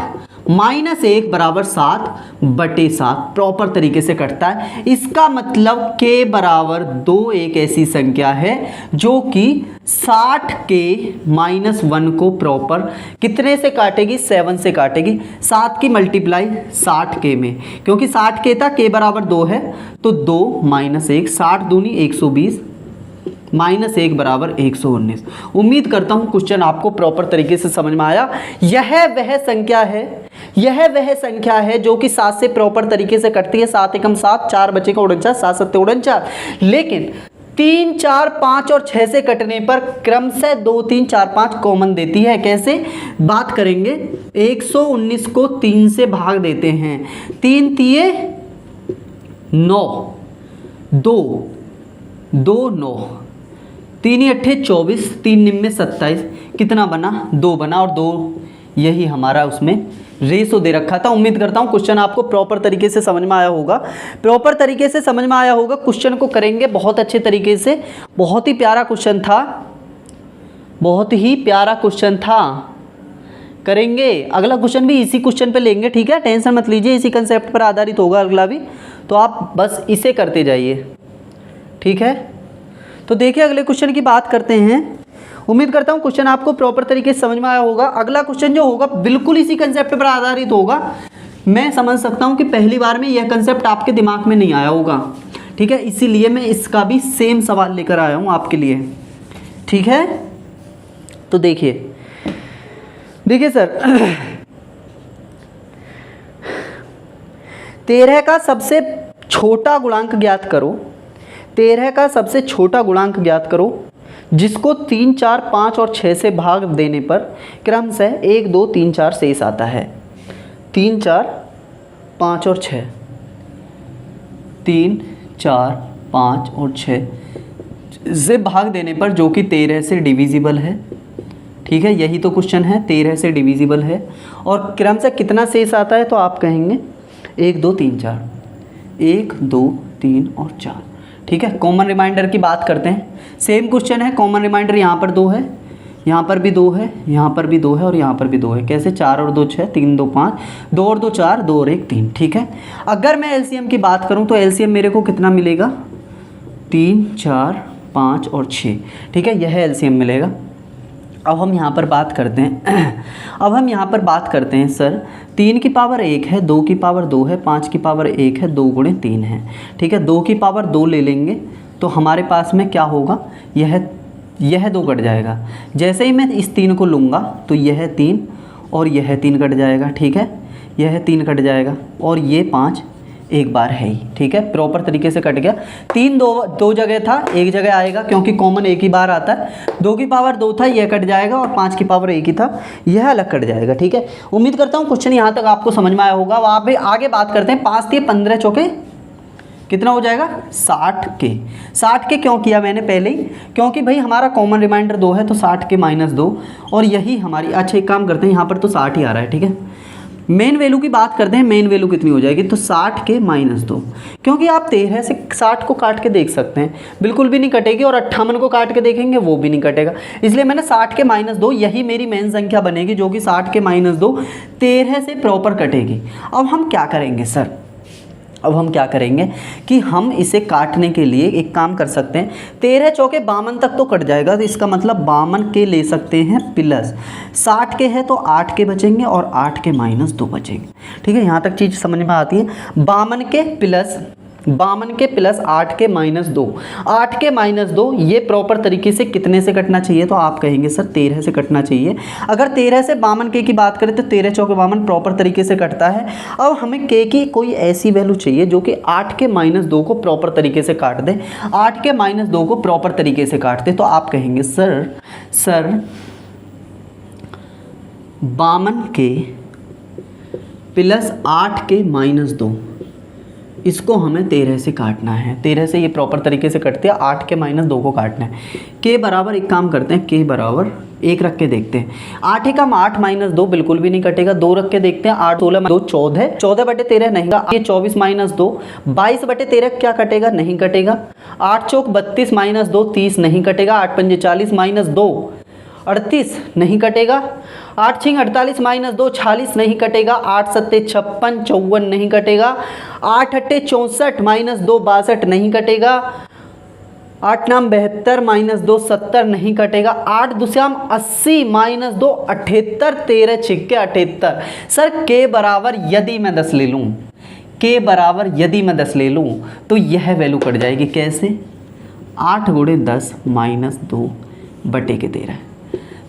-1 = 7/7 प्रॉपर तरीके से कटता है। इसका मतलब के बराबर 2 एक ऐसी संख्या है जो कि 60 के -1 को प्रॉपर कितने से काटेगी? 7 से काटेगी। 7 की मल्टीप्लाई 60 के में, क्योंकि 60 के था, के बराबर 2 है, तो 2 -1, 60 दूनी 120, -1 = 119। उम्मीद करता हूं क्वेश्चन आपको प्रॉपर तरीके से समझ में आया। यह वह संख्या है, यह वह संख्या है जो कि 7 से प्रॉपर तरीके से कटती है। 7 एकम 7, 4 बचे का 49, 7 7 49, लेकिन 3 4 5 और 6 से कटने पर क्रमशः 2 3 4 5 कॉमन देती है। कैसे बात करेंगे? 119 को 3 से भाग देते हैं, 3 तिये 9, 2 2 9, 3 अट्ठे 24, 3 निम्मे 27, कितना बना? 2 बना, और 2 यही हमारा उसमें रेशो दे रखा था। उम्मीद करता हूँ क्वेश्चन आपको प्रॉपर तरीके से समझ में आया होगा, प्रॉपर तरीके से समझ में आया होगा। क्वेश्चन को करेंगे बहुत अच्छे तरीके से, बहुत ही प्यारा क्वेश्चन था, बहुत ही प्यारा क्वेश्चन था। करेंगे अगला क्वेश्चन भी इसी क्वेश्चन पे लेंगे, ठीक है, टेंशन मत लीजिए, इसी कंसेप्ट पर आधारित होगा अगला भी, तो आप बस इसे करते जाइए, ठीक है। तो देखिए अगले क्वेश्चन की बात करते हैं। उम्मीद करता हूँ क्वेश्चन आपको प्रॉपर तरीके से समझ में आया होगा। अगला क्वेश्चन जो होगा बिल्कुल इसी कंसेप्ट पर आधारित होगा। मैं समझ सकता हूँ कि पहली बार में यह कंसेप्ट आपके दिमाग में नहीं आया होगा, ठीक है, इसीलिए मैं इसका भी सेम सवाल लेकर आया हूँ आपके लिए, ठीक है। तो देखिए सर 13 का सबसे छोटा गुणांक ज्ञात करो, 13 का सबसे छोटा गुणांक ज्ञात करो जिसको 3 4 5 और 6 से भाग देने पर क्रमशः 1 2 3 4 शेष आता है। 3 4 5 और 6, 3 4 5 और 6 से भाग देने पर जो कि 13 से डिविजिबल है, ठीक है, यही तो क्वेश्चन है, 13 से डिविजिबल है, और क्रमशः कितना शेष आता है? तो आप कहेंगे 1 2 3 4, 1 2 3 और 4, ठीक है। कॉमन रिमाइंडर की बात करते हैं, सेम क्वेश्चन है, कॉमन रिमाइंडर यहाँ पर 2 है, यहाँ पर भी 2 है, यहाँ पर भी 2 है और यहाँ पर भी 2 है। कैसे? 4 और 2 6, 3 2 5, 2 और 2 4, 2 और 1 3। ठीक है, अगर मैं एलसीएम की बात करूँ तो एलसीएम मेरे को कितना मिलेगा? 3 4 5 और 6। ठीक है, यह एलसीएम मिलेगा। अब हम यहाँ पर बात करते हैं अब हम यहाँ पर बात करते हैं सर 3 की पावर 1 है, 2 की पावर 2 है, 5 की पावर 1 है, 2 गुणे 3 है। ठीक है, 2 की पावर 2 ले लेंगे तो हमारे पास में क्या होगा? यह 2 कट जाएगा। जैसे ही मैं इस 3 को लूँगा तो यह 3 और यह 3 कट जाएगा। ठीक है, यह 3 कट जाएगा और ये 5 एक बार है ही। ठीक है, प्रॉपर तरीके से कट गया। 3 दो जगह था, एक जगह आएगा क्योंकि कॉमन एक ही बार आता है। 2 की पावर 2 था, यह कट जाएगा और 5 की पावर 1 ही था, यह अलग कट जाएगा। ठीक है, उम्मीद करता हूँ क्वेश्चन यहाँ तक आपको समझ में आया होगा। वहाँ पे आगे बात करते हैं। 5 3 15 चौके कितना हो जाएगा? 60 के। 60 के क्यों किया मैंने पहले ही? क्योंकि भाई हमारा कॉमन रिमाइंडर 2 है तो 60 के -2 और यही हमारी। अच्छा एक काम करते हैं, यहाँ पर तो 60 ही आ रहा है। ठीक है, मेन वैल्यू की बात करते हैं। मेन वैल्यू कितनी हो जाएगी? तो 60 के -2, क्योंकि आप 13 से 60 को काट के देख सकते हैं, बिल्कुल भी नहीं कटेगी। और 58 को काट के देखेंगे वो भी नहीं कटेगा। इसलिए मैंने 60 के -2, यही मेरी मेन संख्या बनेगी जो कि 60 के -2 13 से प्रॉपर कटेगी। अब हम क्या करेंगे सर? अब हम क्या करेंगे कि हम इसे काटने के लिए एक काम कर सकते हैं। 13 चौके 52 तक तो कट जाएगा, तो इसका मतलब 52 के ले सकते हैं प्लस 60 के है तो 8 के बचेंगे और 8 के -2 बचेंगे। ठीक है, यहाँ तक चीज़ समझ में आती है। 52 के प्लस 8 के -2, 8 के -2 ये प्रॉपर तरीके से कितने से कटना चाहिए? तो आप कहेंगे सर 13 से कटना चाहिए। अगर 13 से 52 के की बात करें तो 13 चौके 52 प्रॉपर तरीके से कटता है। अब हमें के की कोई ऐसी वैल्यू चाहिए जो कि 8 के -2 को प्रॉपर तरीके से काट दे। 8 के -2 को प्रॉपर तरीके से काट दे तो आप कहेंगे सर 52 के प्लस 8 के -2, इसको हमें 13 से काटना है। 13 से ये प्रॉपर तरीके से कटते हैं, 8 के -2 को काटना है। के बराबर एक काम करते हैं, के बराबर 1 रख के देखते हैं। 8 एकम 8 -2 बिल्कुल भी नहीं कटेगा। 2 रख के देखते हैं, 8 16 2 14, 14/13 नहीं का। ये 24 -2 22/13 क्या कटेगा? नहीं कटेगा। 8 चौक 32 -2 30 नहीं कटेगा। 8 पंजे 40 -2 38 नहीं कटेगा। 8 6 48 -2 46 नहीं कटेगा। 8 7 56 54 नहीं कटेगा। 8 8 64 -2 62 नहीं कटेगा। 8 9 72 -2 70 नहीं कटेगा। 8 2 80 -2 78 13 6 78। सर के बराबर यदि मैं 10 ले लूँ, के बराबर यदि मैं 10 ले लूँ तो यह वैल्यू कट जाएगी। कैसे? 8 गुणे 10 -2 बटे के 13।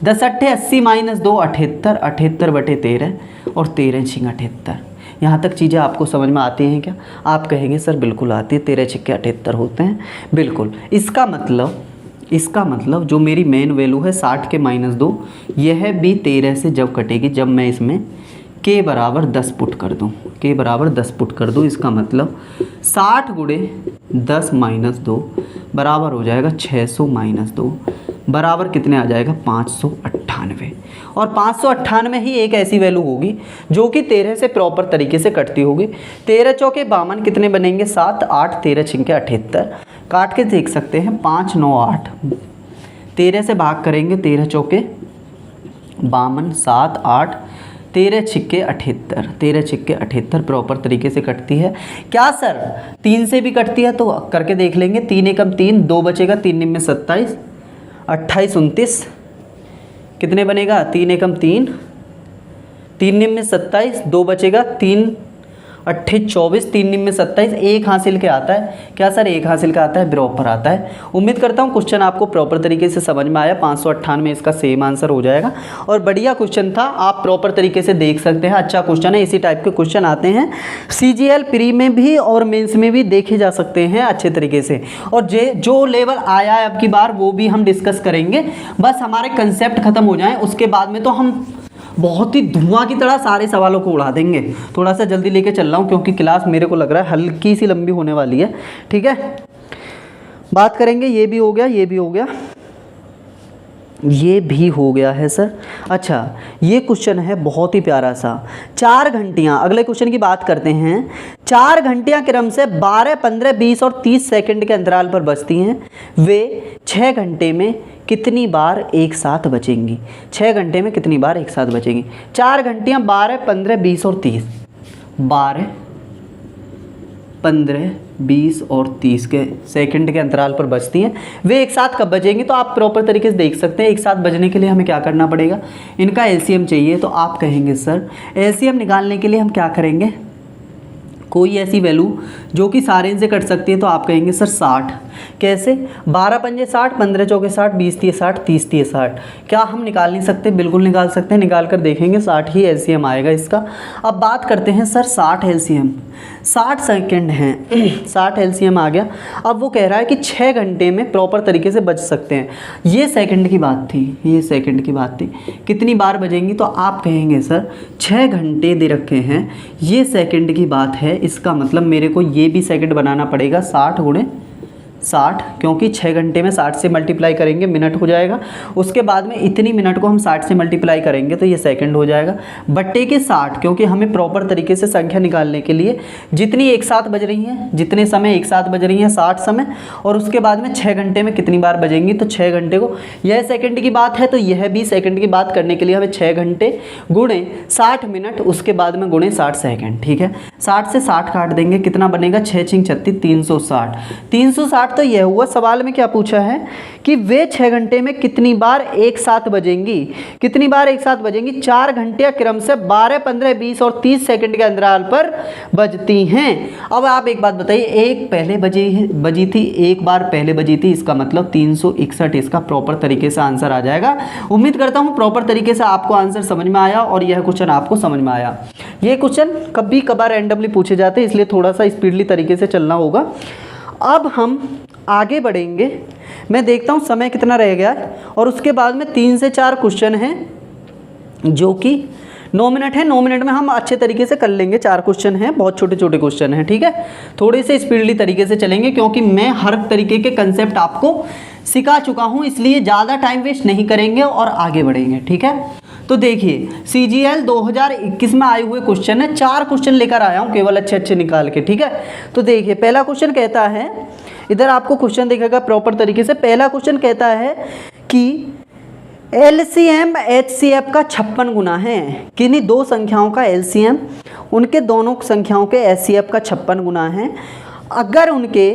10 8 80 -2 78 78/13 और 13 6 78। यहाँ तक चीज़ें आपको समझ में आती हैं क्या? आप कहेंगे सर बिल्कुल आती है, 13 6 78 होते हैं बिल्कुल। इसका मतलब जो मेरी मेन वैल्यू है 60 के -2, यह भी 13 से जब कटेगी जब मैं इसमें के बराबर 10 पुट कर दूँ। के बराबर 10 पुट कर दूँ, इसका मतलब 60 गुणे 10 -2 बराबर हो जाएगा 600 -2 बराबर कितने आ जाएगा? 598। और 598 ही एक ऐसी वैल्यू होगी जो कि 13 से प्रॉपर तरीके से कटती होगी। 13 चौके 52 कितने बनेंगे? 7 8 13 6 78। काट के देख सकते हैं 5 9 8। 13 से भाग करेंगे, 13 चौके 52 7 8 13 6 78। 13 6 78 प्रॉपर तरीके से कटती है। क्या सर 3 से भी कटती है? तो करके देख लेंगे। 3 एकम 3 2 बचेगा, 3 निम में 27 28 29 कितने बनेगा? 3 एकम 3 3 निम में 27 2 बचेगा, 3 8 24 3 निम में 27 1 हासिल के आता है। क्या सर 1 हासिल का आता है? प्रॉपर आता है। उम्मीद करता हूँ क्वेश्चन आपको प्रॉपर तरीके से समझ में आया। 598 इसका सेम आंसर हो जाएगा और बढ़िया क्वेश्चन था, आप प्रॉपर तरीके से देख सकते हैं। अच्छा क्वेश्चन है, इसी टाइप के क्वेश्चन आते हैं CGL प्री में भी और मेंस में भी देखे जा सकते हैं अच्छे तरीके से। और जो लेवल आया है अब की बार वो भी हम डिस्कस करेंगे। बस हमारे कंसेप्ट खत्म हो जाएं, उसके बाद में तो हम बहुत ही धुआं की तरह सारे सवालों को उड़ा देंगे। थोड़ा सा जल्दी लेके चल रहा हूँ क्योंकि क्लास मेरे को लग रहा है हल्की सी लंबी होने वाली है। ठीक है, बात करेंगे, ये भी हो गया, ये भी हो गया। ये भी हो गया है सर। अच्छा, ये क्वेश्चन है बहुत ही प्यारा सा। 4 घंटियाँ, अगले क्वेश्चन की बात करते हैं। 4 घंटियाँ क्रम से 12, 15, 20 और 30 सेकंड के अंतराल पर बजती हैं। वे 6 घंटे में कितनी बार एक साथ बजेंगी? 6 घंटे में कितनी बार एक साथ बजेंगी? 4 घंटियाँ 12, 15, 20 और 30। 12, 15, 20 और 30 के सेकंड के अंतराल पर बजती हैं। वे एक साथ कब बजेंगी? तो आप प्रॉपर तरीके से देख सकते हैं। एक साथ बजने के लिए हमें क्या करना पड़ेगा? इनका एलसीएम चाहिए। तो आप कहेंगे सर एलसीएम निकालने के लिए हम क्या करेंगे? कोई ऐसी वैल्यू जो कि सारे इनसे कट सकती है। तो आप कहेंगे सर 60। कैसे? 12 पंजे 60, 15 चौके 60, 20 तिये 60, 30 तिये 60। क्या हम निकाल नहीं सकते? बिल्कुल निकाल सकते हैं। निकाल कर देखेंगे 60 ही एलसीएम आएगा इसका। अब बात करते हैं सर 60 एलसीएम, 60 सेकंड हैं 60 एलसीएम आ गया। अब वो कह रहा है कि 6 घंटे में प्रॉपर तरीके से बज सकते हैं। ये सेकंड की बात थी, ये सेकंड की बात थी। कितनी बार बजेंगी? तो आप कहेंगे सर 6 घंटे दे रखे हैं, ये सेकंड की बात है। इसका मतलब मेरे को ये भी सेकंड बनाना पड़ेगा 60 गुणे 60, क्योंकि 6 घंटे में 60 से मल्टीप्लाई करेंगे मिनट हो जाएगा। उसके बाद में इतनी मिनट को हम 60 से मल्टीप्लाई करेंगे तो ये सेकंड हो जाएगा, बट्टे के 60, क्योंकि हमें प्रॉपर तरीके से संख्या निकालने के लिए जितनी एक साथ बज रही हैं, जितने समय एक साथ बज रही हैं 60 समय, और उसके बाद में 6 घंटे में कितनी बार बजेंगी? तो 6 घंटे को, यह सेकंड की बात है तो यह भी सेकंड की बात करने के लिए हमें 6 घंटे गुणे 60 मिनट, उसके बाद में गुणे 60 सेकंड। ठीक है, 60 से 60 काट देंगे, कितना बनेगा? 6 6 36, 360। 360 तो यह हुआ। सवाल में क्या पूछा है कि वे 6 घंटे में कितनी बार एक साथ बजेंगी? कितनी बार एक साथ बजेंगी? 4 घंटे क्रम से 12, 15, 20 और 30 सेकंड के अंतराल पर बजती हैं। अब आप एक बात बताइए, एक पहले बजी थी, एक बार पहले बजी थी, इसका मतलब 361 इसका प्रॉपर तरीके से आंसर आ जाएगा। उम्मीद करता हूँ प्रॉपर तरीके से आपको आंसर समझ में आया और यह क्वेश्चन आपको समझ में आया। ये क्वेश्चन कभी कभार रैंडमली पूछे जाते हैं, इसलिए थोड़ा सा स्पीडली तरीके से चलना होगा। अब हम आगे बढ़ेंगे। मैं देखता हूँ समय कितना रह गया है, और उसके बाद में 3 से 4 क्वेश्चन हैं जो कि 9 मिनट है। 9 मिनट में हम अच्छे तरीके से कर लेंगे। 4 क्वेश्चन हैं, बहुत छोटे छोटे क्वेश्चन हैं। ठीक है, थोड़े से स्पीडली तरीके से चलेंगे, क्योंकि मैं हर तरीके के कंसेप्ट आपको सिखा चुका हूँ, इसलिए ज़्यादा टाइम वेस्ट नहीं करेंगे और आगे बढ़ेंगे। ठीक है, तो देखिए CGL 2021 में आए हुए क्वेश्चन है। 4 क्वेश्चन लेकर आया हूँ केवल अच्छे अच्छे निकाल के। ठीक है, तो देखिए पहला क्वेश्चन कहता है, इधर आपको क्वेश्चन दिखेगा प्रॉपर तरीके से। पहला क्वेश्चन कहता है कि LCM HCF का 56 गुना है। किन्हीं दो संख्याओं का LCM उनके दोनों संख्याओं के HCF का 56 गुना है। अगर उनके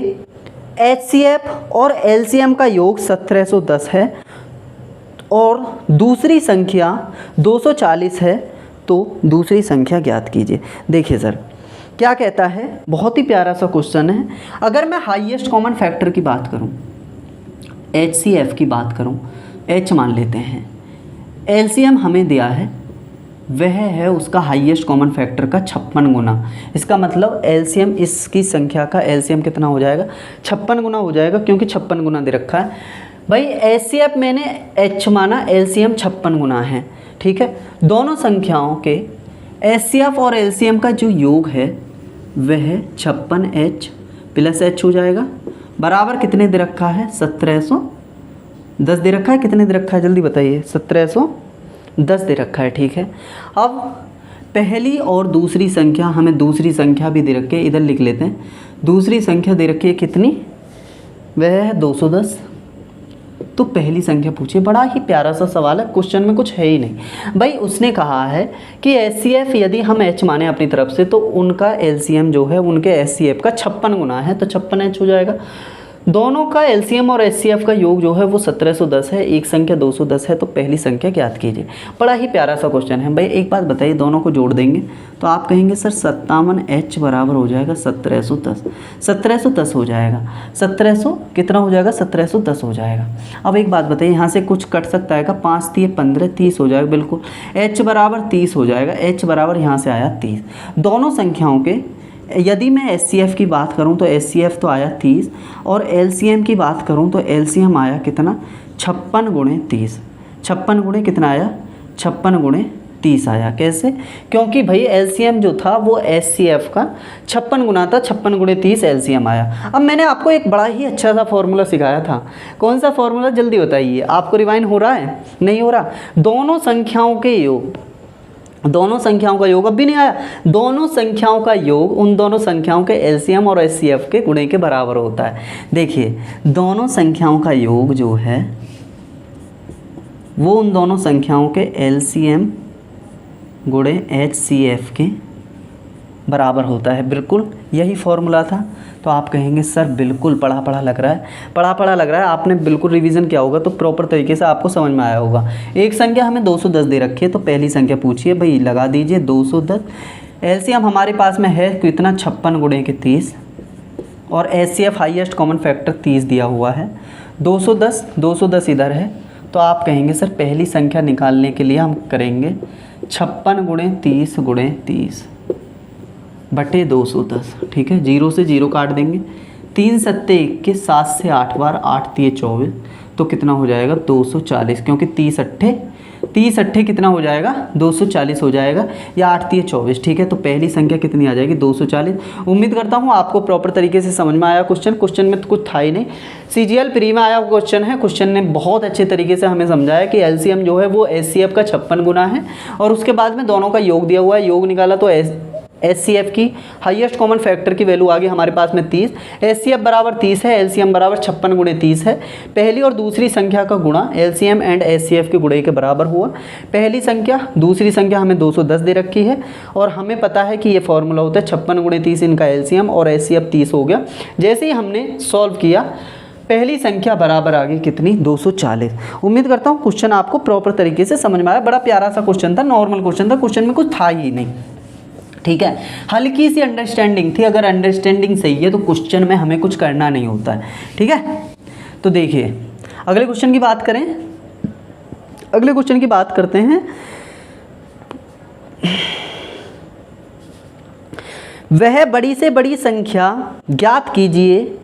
HCF और LCM का योग 1710 है और दूसरी संख्या 240 है, तो दूसरी संख्या ज्ञात कीजिए। देखिए सर क्या कहता है, बहुत ही प्यारा सा क्वेश्चन है। अगर मैं हाईएस्ट कॉमन फैक्टर की बात करूं, HCF की बात करूं, H मान लेते हैं, LCM हमें दिया है, वह है उसका हाईएस्ट कॉमन फैक्टर का 56 गुना। इसका मतलब LCM, इसकी संख्या का LCM कितना हो जाएगा? 56 गुना हो जाएगा, क्योंकि 56 गुना दे रखा है। भाई HCF मैंने H माना, LCM 56 गुना है। ठीक है, दोनों संख्याओं के HCF और LCM का जो योग है वह 56H प्लस H हो जाएगा, बराबर कितने दे रखा है? 1710 दे रखा है। कितने दे रखा है जल्दी बताइए? 1710 दे रखा है। ठीक है, अब पहली और दूसरी संख्या, हमें दूसरी संख्या भी दे रखी है, इधर लिख लेते हैं। दूसरी संख्या दे रखी है कितनी? वह है 210। तो पहली संख्या पूछिए। बड़ा ही प्यारा सा सवाल है, क्वेश्चन में कुछ है ही नहीं। भाई उसने कहा है कि HCF यदि हम H माने अपनी तरफ से, तो उनका LCM जो है उनके HCF का 56 गुना है, तो 56H हो जाएगा। दोनों का LCM और HCF का योग जो है वो 1710 है, एक संख्या 210 है, तो पहली संख्या ज्ञात कीजिए। बड़ा ही प्यारा सा क्वेश्चन है। भाई एक बात बताइए, दोनों को जोड़ देंगे तो आप कहेंगे सर 57H बराबर हो जाएगा 1710। 1710 हो जाएगा। 1700 कितना हो जाएगा? 1710 हो जाएगा। अब एक बात बताइए, यहाँ से कुछ कट सकता है क्या? 5 तिये 15, 30 हो जाएगा। बिल्कुल, H बराबर 30 हो जाएगा। H बराबर यहाँ से आया 30। दोनों संख्याओं के यदि मैं HCF की बात करूं तो HCF तो आया 30, और LCM की बात करूं तो LCM आया कितना? 56 गुणे 30। 56 गुणे कितना आया? 56 गुणे 30 आया। कैसे? क्योंकि भाई एलसीएम जो था वो एचसीएफ का 56 गुना था, 56 गुणे 30 एलसीएम आया। अब मैंने आपको एक बड़ा ही अच्छा सा फॉर्मूला सिखाया था। कौन सा फॉर्मूला? जल्दी बताइए। आपको रिवाइंड हो रहा है? नहीं हो रहा? दोनों संख्याओं के योग, दोनों संख्याओं का योग अब भी नहीं आया। दोनों संख्याओं का योग उन दोनों संख्याओं के एलसीएम और एचसीएफ के गुणे के बराबर होता है। देखिए, दोनों संख्याओं का योग जो है वो उन दोनों संख्याओं के एलसीएम गुणे एचसीएफ के बराबर होता है। बिल्कुल यही फॉर्मूला था। तो आप कहेंगे सर बिल्कुल पढ़ा पढ़ा लग रहा है, पढ़ा पढ़ा लग रहा है। आपने बिल्कुल रिवीजन किया होगा तो प्रॉपर तरीके से आपको समझ में आया होगा। एक संख्या हमें 210 दे रखी है, तो पहली संख्या पूछिए भाई, लगा दीजिए 210। एलसीएम हमारे पास में है कितना? 56 गुणे के 30, और एचसीएफ हाईएस्ट कॉमन फैक्टर 30 दिया हुआ है। 210 इधर है, तो आप कहेंगे सर पहली संख्या निकालने के लिए हम करेंगे 56 गुणे 30 बटे 210। ठीक है, 0 से 0 काट देंगे। 3 सत्ते 21, 7 से 8 बार, 8 तिये 24, तो कितना हो जाएगा? 240। क्योंकि 30 अट्ठे कितना हो जाएगा? 240 हो जाएगा, या 8 तिये 24। ठीक है, तो पहली संख्या कितनी आ जाएगी? 240। उम्मीद करता हूँ आपको प्रॉपर तरीके से समझ में आया। क्वेश्चन में तो कुछ था ही नहीं, सीजीएल प्री में आया क्वेश्चन है। क्वेश्चन ने बहुत अच्छे तरीके से हमें समझाया कि एलसीएम जो है वो एचसीएफ का 56 गुना है, और उसके बाद में दोनों का योग दिया हुआ है। योग निकाला तो एचसीएफ की हाईएस्ट कॉमन फैक्टर की वैल्यू आ गई हमारे पास में 30। एचसीएफ बराबर 30 है, एलसीएम बराबर 56 गुणे 30 है। पहली और दूसरी संख्या का गुणा एलसीएम एंड एचसीएफ के गुणे के बराबर हुआ। पहली संख्या दूसरी संख्या हमें 210 दे रखी है, और हमें पता है कि ये फॉर्मूला होता है 56 गुणे 30 इनका एलसीएम, और एचसीएफ 30 हो गया। जैसे ही हमने सॉल्व किया, पहली संख्या बराबर आ गई कितनी? 240। उम्मीद करता हूँ क्वेश्चन आपको प्रॉपर तरीके से समझ में आया। बड़ा प्यारा सा क्वेश्चन था, नॉर्मल क्वेश्चन था, क्वेश्चन में कुछ था ही नहीं। ठीक है, हल्की सी अंडरस्टैंडिंग थी। अगर अंडरस्टैंडिंग सही है तो क्वेश्चन में हमें कुछ करना नहीं होता है। ठीक है, तो देखिए अगले क्वेश्चन की बात करें। अगले क्वेश्चन की बात करते हैं। वह बड़ी से बड़ी संख्या ज्ञात कीजिए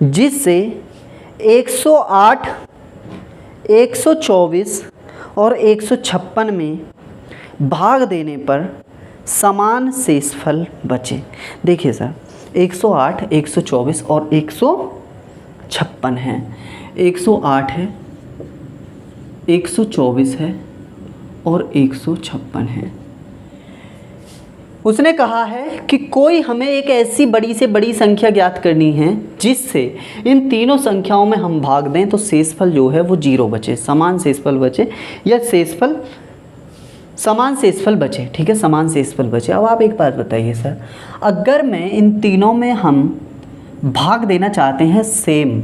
जिससे 108, 124 और 156 में भाग देने पर समान शेषफल बचे। देखिए सर, 108, 124 और 156 है। 108 है, 124 है और 156 है। उसने कहा है कि कोई हमें एक ऐसी बड़ी से बड़ी संख्या ज्ञात करनी है जिससे इन तीनों संख्याओं में हम भाग दें तो शेषफल जो है वो 0 बचे, समान शेषफल बचे, या शेषफल समान शेषफल बचे। ठीक है, समान शेषफल बचे। अब आप एक बात बताइए सर, अगर मैं इन तीनों में हम भाग देना चाहते हैं सेम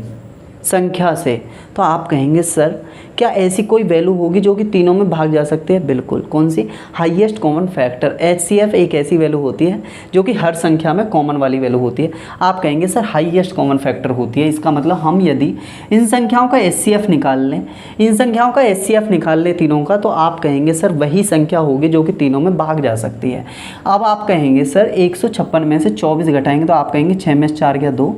संख्या से, तो आप कहेंगे सर क्या ऐसी कोई वैल्यू होगी जो कि तीनों में भाग जा सकते हैं? बिल्कुल। कौन सी? Highest common factor. एचसीएफ एक ऐसी वैल्यू होती है जो कि हर संख्या में कॉमन वाली वैल्यू होती है। आप कहेंगे सर हाईएस्ट कॉमन फैक्टर होती है, इसका मतलब हम यदि इन संख्याओं का एचसीएफ निकाल लें, इन संख्याओं का एचसीएफ निकाल लें तीनों का, तो आप कहेंगे सर वही संख्या होगी जो कि तीनों में भाग जा सकती है। अब आप कहेंगे सर 156 में से 24 घटाएंगे तो आप कहेंगे 6 में से 4 गया 2,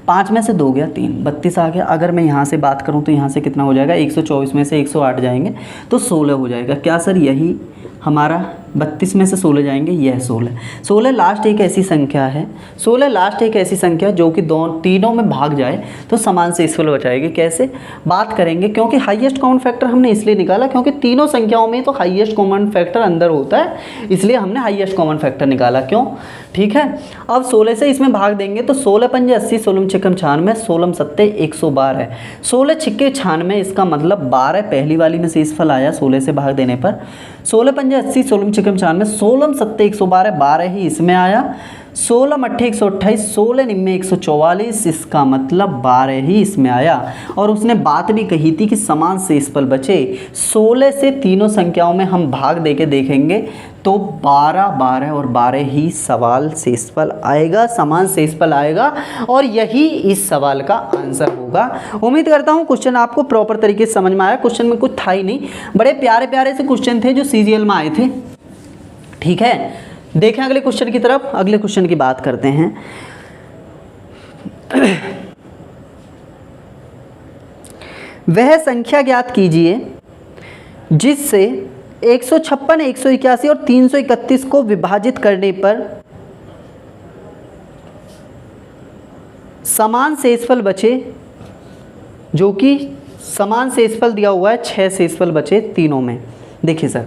5 में से 2 गया 3, 32 आ गया। अगर मैं यहाँ से बात करूँ तो यहाँ से कितना हो जाएगा? 124 में से 108 जाएंगे तो 16 हो जाएगा। क्या सर यही हमारा 32 में से 16 जाएंगे? यह 16 लास्ट एक ऐसी संख्या है, 16 लास्ट एक ऐसी संख्या जो कि तीनों में भाग जाए तो समान शेषफल बचाएगी। कैसे बात करेंगे? क्योंकि हाईएस्ट कॉमन फैक्टर हमने इसलिए निकाला क्योंकि तीनों संख्याओं में तो हाईएस्ट कॉमन फैक्टर अंदर होता है, इसलिए हमने हाईएस्ट कॉमन फैक्टर निकाला। क्यों? ठीक है, अब 16 से इसमें भाग देंगे तो 16 पंजे 80, 16 छिक्के 96, 16 सत्ते 112 है। 16 छिक्के 96, इसका मतलब 12 पहली वाली में शेषफल आया 16 से भाग देने पर। 16 पंजे 80, 16 छिक्के 96, 16 सत्ते 112, 12 ही इसमें आया। 16 अट्ठे 128, 16 निम्मे 144, इसका मतलब 12 ही इसमें आया। और उसने बात भी कही थी कि समान शेषफल बचे। 16 से तीनों संख्याओं में हम भाग देके देखेंगे तो 12, 12 और 12 ही सवाल शेषफल आएगा, समान शेषफल आएगा, और यही इस सवाल का आंसर होगा। उम्मीद करता हूँ क्वेश्चन आपको प्रॉपर तरीके से समझ में आया। क्वेश्चन में कुछ था ही नहीं, बड़े प्यारे प्यारे से क्वेश्चन थे जो सीजीएल में आए थे। ठीक है, देखें अगले क्वेश्चन की तरफ। अगले क्वेश्चन की बात करते हैं। वह संख्या ज्ञात कीजिए जिससे 156, 181 और 331 को विभाजित करने पर समान शेषफल बचे, जो कि समान शेषफल दिया हुआ है 6 शेषफल बचे तीनों में। देखिए सर,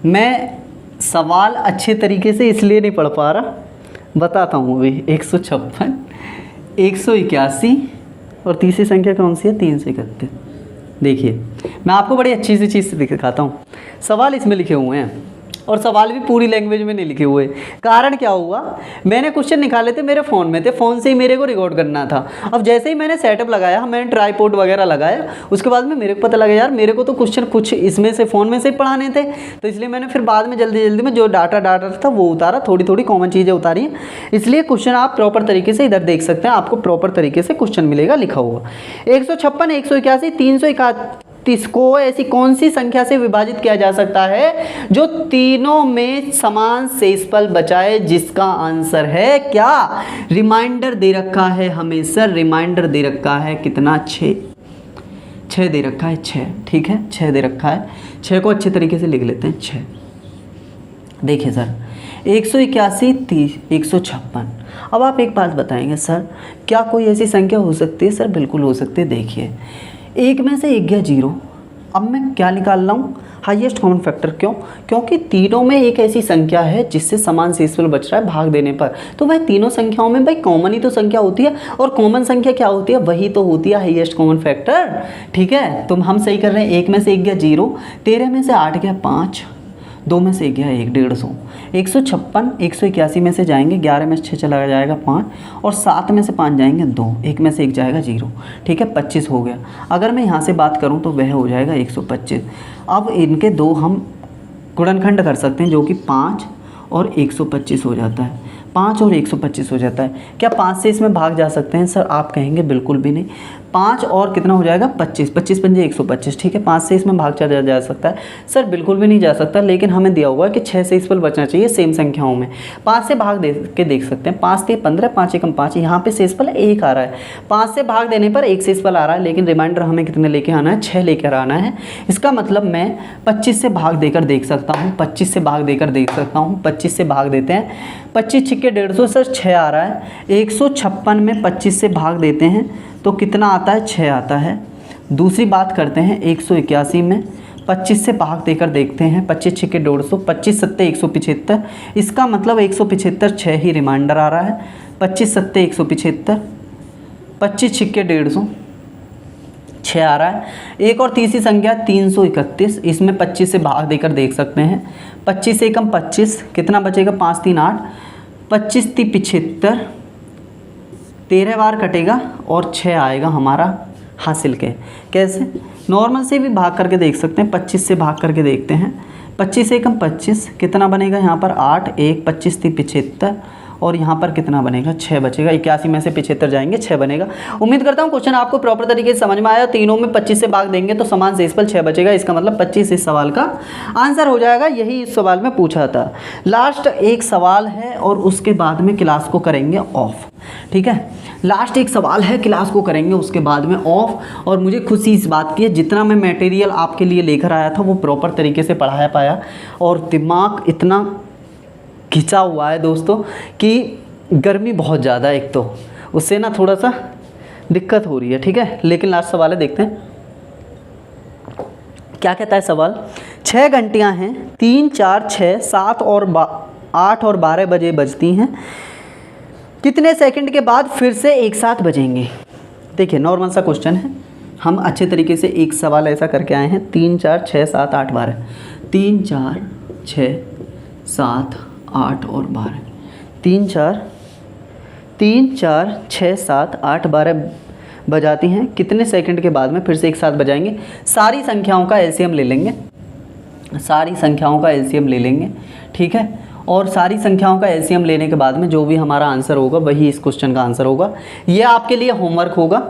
मैं सवाल अच्छे तरीके से इसलिए नहीं पढ़ पा रहा, बताता हूँ अभी। 156, 181 और तीसरी संख्या कौन सी है? 331। देखिए मैं आपको बड़ी अच्छी सी चीज़ से दिखाता हूँ। सवाल इसमें लिखे हुए हैं और सवाल भी पूरी लैंग्वेज में नहीं लिखे हुए। कारण क्या हुआ, मैंने क्वेश्चन निकाले थे, मेरे फ़ोन में थे, फ़ोन से ही मेरे को रिकॉर्ड करना था। अब जैसे ही मैंने सेटअप लगाया, मैंने ट्राईपोड वगैरह लगाया, उसके बाद में मेरे को पता लगा यार मेरे को तो क्वेश्चन कुछ इसमें से फ़ोन में से ही पढ़ाने थे, तो इसलिए मैंने फिर बाद में जल्दी जल्दी में जो डाटा था वो उतारा, थोड़ी थोड़ी कॉमन चीज़ें उतारी हैं। इसलिए क्वेश्चन आप प्रॉपर तरीके से इधर देख सकते हैं, आपको प्रॉपर तरीके से क्वेश्चन मिलेगा लिखा हुआ। 156, 181, 331 को ऐसी कौन सी संख्या से विभाजित किया जा सकता है जो तीनों में समान शेषफल बचाए, जिसका आंसर है क्या? रिमाइंडर दे रखा है हमें सर, रिमाइंडर दे रखा है कितना? 6 दे रखा है, 6। ठीक है, 6 दे रखा है। 6 को अच्छे तरीके से लिख लेते हैं, 6। देखिए सर, 181, 30, 156। अब आप एक बात बताएंगे सर, क्या कोई ऐसी संख्या हो सकती है? सर बिल्कुल हो सकती है। देखिए, एक में से एक गया 0। अब मैं क्या निकाल रहा हूँ? Highest common factor. क्यों? क्योंकि तीनों में एक ऐसी संख्या है जिससे समान शेषफल बच रहा है भाग देने पर। तो वह तीनों संख्याओं में भाई कॉमन ही तो संख्या होती है, और कॉमन संख्या क्या होती है? वही तो होती है हाईएस्ट कॉमन फैक्टर। ठीक है, तो हम सही कर रहे हैं। एक में से एक गया 0, 13 में से 8 गया 5, 2 में से एक गया 1, 150। 156, 181 में से जाएंगे, 11 में से 6 चला जाएगा 5, और 7 में से 5 जाएंगे 2, 1 में से 1 जाएगा 0। ठीक है, 25 हो गया। अगर मैं यहाँ से बात करूँ तो वह हो जाएगा 125। अब इनके दो हम गुणनखंड कर सकते हैं, जो कि 5 और 125 हो जाता है। 5 और 125 हो जाता है। क्या 5 से इसमें भाग जा सकते हैं? सर आप कहेंगे बिल्कुल भी नहीं। 5 और कितना हो जाएगा? 25, 25 पंजे 125। ठीक है, 5 से इसमें भाग चला जा सकता है? सर बिल्कुल भी नहीं जा सकता, लेकिन हमें दिया हुआ है कि 6 से इस पर बचना चाहिए सेम संख्याओं में। 5 से भाग दे के देख सकते हैं। 5 से 15, 5 एकम 5, यहाँ पे शेषफल 1 आ रहा है। 5 से भाग देने पर 1 शेषफल आ रहा है, लेकिन रिमाइंडर हमें कितने लेके आना है? 6 लेकर आना है। इसका मतलब मैं 25 से भाग देकर देख सकता हूँ, 25 से भाग देकर देख सकता हूँ। 25 से भाग देते हैं, 25 छिक्के 150, सर 6 आ रहा है। 156 में 25 से भाग देते हैं तो कितना आता है? 6 आता है। दूसरी बात करते हैं, 181 में 25 से भाग देकर देखते हैं। 25 छिक्के 150, 25 सत्ते 175। इसका मतलब 175, 6 ही रिमाइंडर आ रहा है। 25 सत्ते 175, 25 छिक्के 150, 6 आ रहा है। एक और तीसरी संख्या 331, इसमें 25 से भाग देकर देख सकते हैं। 25 से कम 25, कितना बचेगा? 5 3 8, 25 3 75, 13 बार कटेगा और 6 आएगा हमारा हासिल के। कैसे? नॉर्मल से भी भाग करके देख सकते हैं। 25 से भाग करके देखते हैं। 25 से कम 25, कितना बनेगा यहाँ पर? 8, 1, 25 3 75, और यहाँ पर कितना बनेगा? 6 बचेगा। 81 में से 75 जाएंगे, 6 बनेगा। उम्मीद करता हूँ क्वेश्चन आपको प्रॉपर तरीके से समझ में आया। तीनों में 25 से भाग देंगे तो समान शेषफल 6 बचेगा। इसका मतलब 25 इस सवाल का आंसर हो जाएगा। यही इस सवाल में पूछा था। लास्ट एक सवाल है और उसके बाद में क्लास को करेंगे ऑफ। ठीक है, लास्ट एक सवाल है, क्लास को करेंगे उसके बाद में ऑफ। और मुझे खुशी इस बात की है, जितना मैं मटेरियल आपके लिए लेकर आया था वो प्रॉपर तरीके से पढ़ाया पाया, और दिमाग इतना खिंचा हुआ है दोस्तों कि गर्मी बहुत ज़्यादा है, एक तो उससे ना थोड़ा सा दिक्कत हो रही है। ठीक है, लेकिन लास्ट सवाल है, देखते हैं क्या कहता है सवाल। 6 घंटियाँ हैं, 3 4 6 7 और 8 और 12 बजे बजती हैं, कितने सेकंड के बाद फिर से एक साथ बजेंगे? देखिए नॉर्मल सा क्वेश्चन है, हम अच्छे तरीके से एक सवाल ऐसा करके आए हैं। 3 4 6 7 8 12, 3 4 6 7 8 और 12, 3 4 6 7 8 12 बजाती हैं, कितने सेकंड के बाद में फिर से एक साथ बजाएंगे? सारी संख्याओं का एलसीएम ले लेंगे, सारी संख्याओं का एलसीएम ले लेंगे। ठीक है, और सारी संख्याओं का एलसीएम लेने के बाद में जो भी हमारा आंसर होगा वही इस क्वेश्चन का आंसर होगा। ये आपके लिए होमवर्क होगा।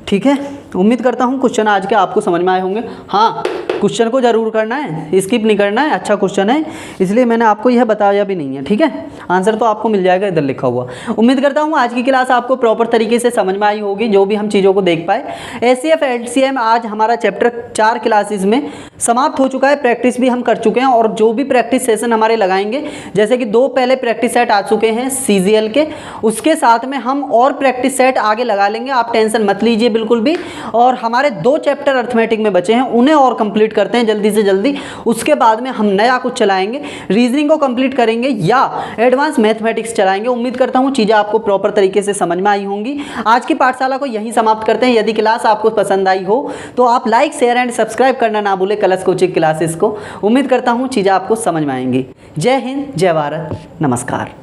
ठीक है, उम्मीद करता हूँ क्वेश्चन आज के आपको समझ में आए होंगे। हाँ, क्वेश्चन को जरूर करना है, स्किप नहीं करना है, अच्छा क्वेश्चन है इसलिए मैंने आपको यह बताया भी नहीं है, ठीक है। आंसर तो आपको मिल जाएगा इधर लिखा हुआ। उम्मीद करता हूँ आज की क्लास आपको प्रॉपर तरीके से समझ में आई होगी, जो भी हम चीज़ों को देख पाए। एचसीएफ एलसीएम आज हमारा चैप्टर 4 क्लासेस में समाप्त हो चुका है, प्रैक्टिस भी हम कर चुके हैं और जो भी प्रैक्टिस सेशन हमारे लगाएंगे, जैसे कि 2 पहले प्रैक्टिस सेट आ चुके हैं सीजीएल के, उसके साथ में हम और प्रैक्टिस सेट आगे लगा लेंगे, आप टेंशन मत लीजिए बिल्कुल भी। और हमारे 2 चैप्टर अर्थमेटिक में बचे हैं, उन्हें और कंप्लीट करते हैं जल्दी से जल्दी, उसके बाद में हम नया कुछ चलाएंगे, रीजनिंग को कंप्लीट करेंगे या एडवांस मैथमेटिक्स चलाएंगे। उम्मीद करता हूँ चीज़ें आपको प्रॉपर तरीके से समझ में आई होंगी। आज की पाठशाला को यहीं समाप्त करते हैं। यदि क्लास आपको पसंद आई हो तो आप लाइक शेयर एंड सब्सक्राइब करना ना भूलें कलश कोचिंग क्लासेस को। उम्मीद करता हूँ चीज़ें आपको समझ में आएंगी। जय हिंद, जय भारत, नमस्कार।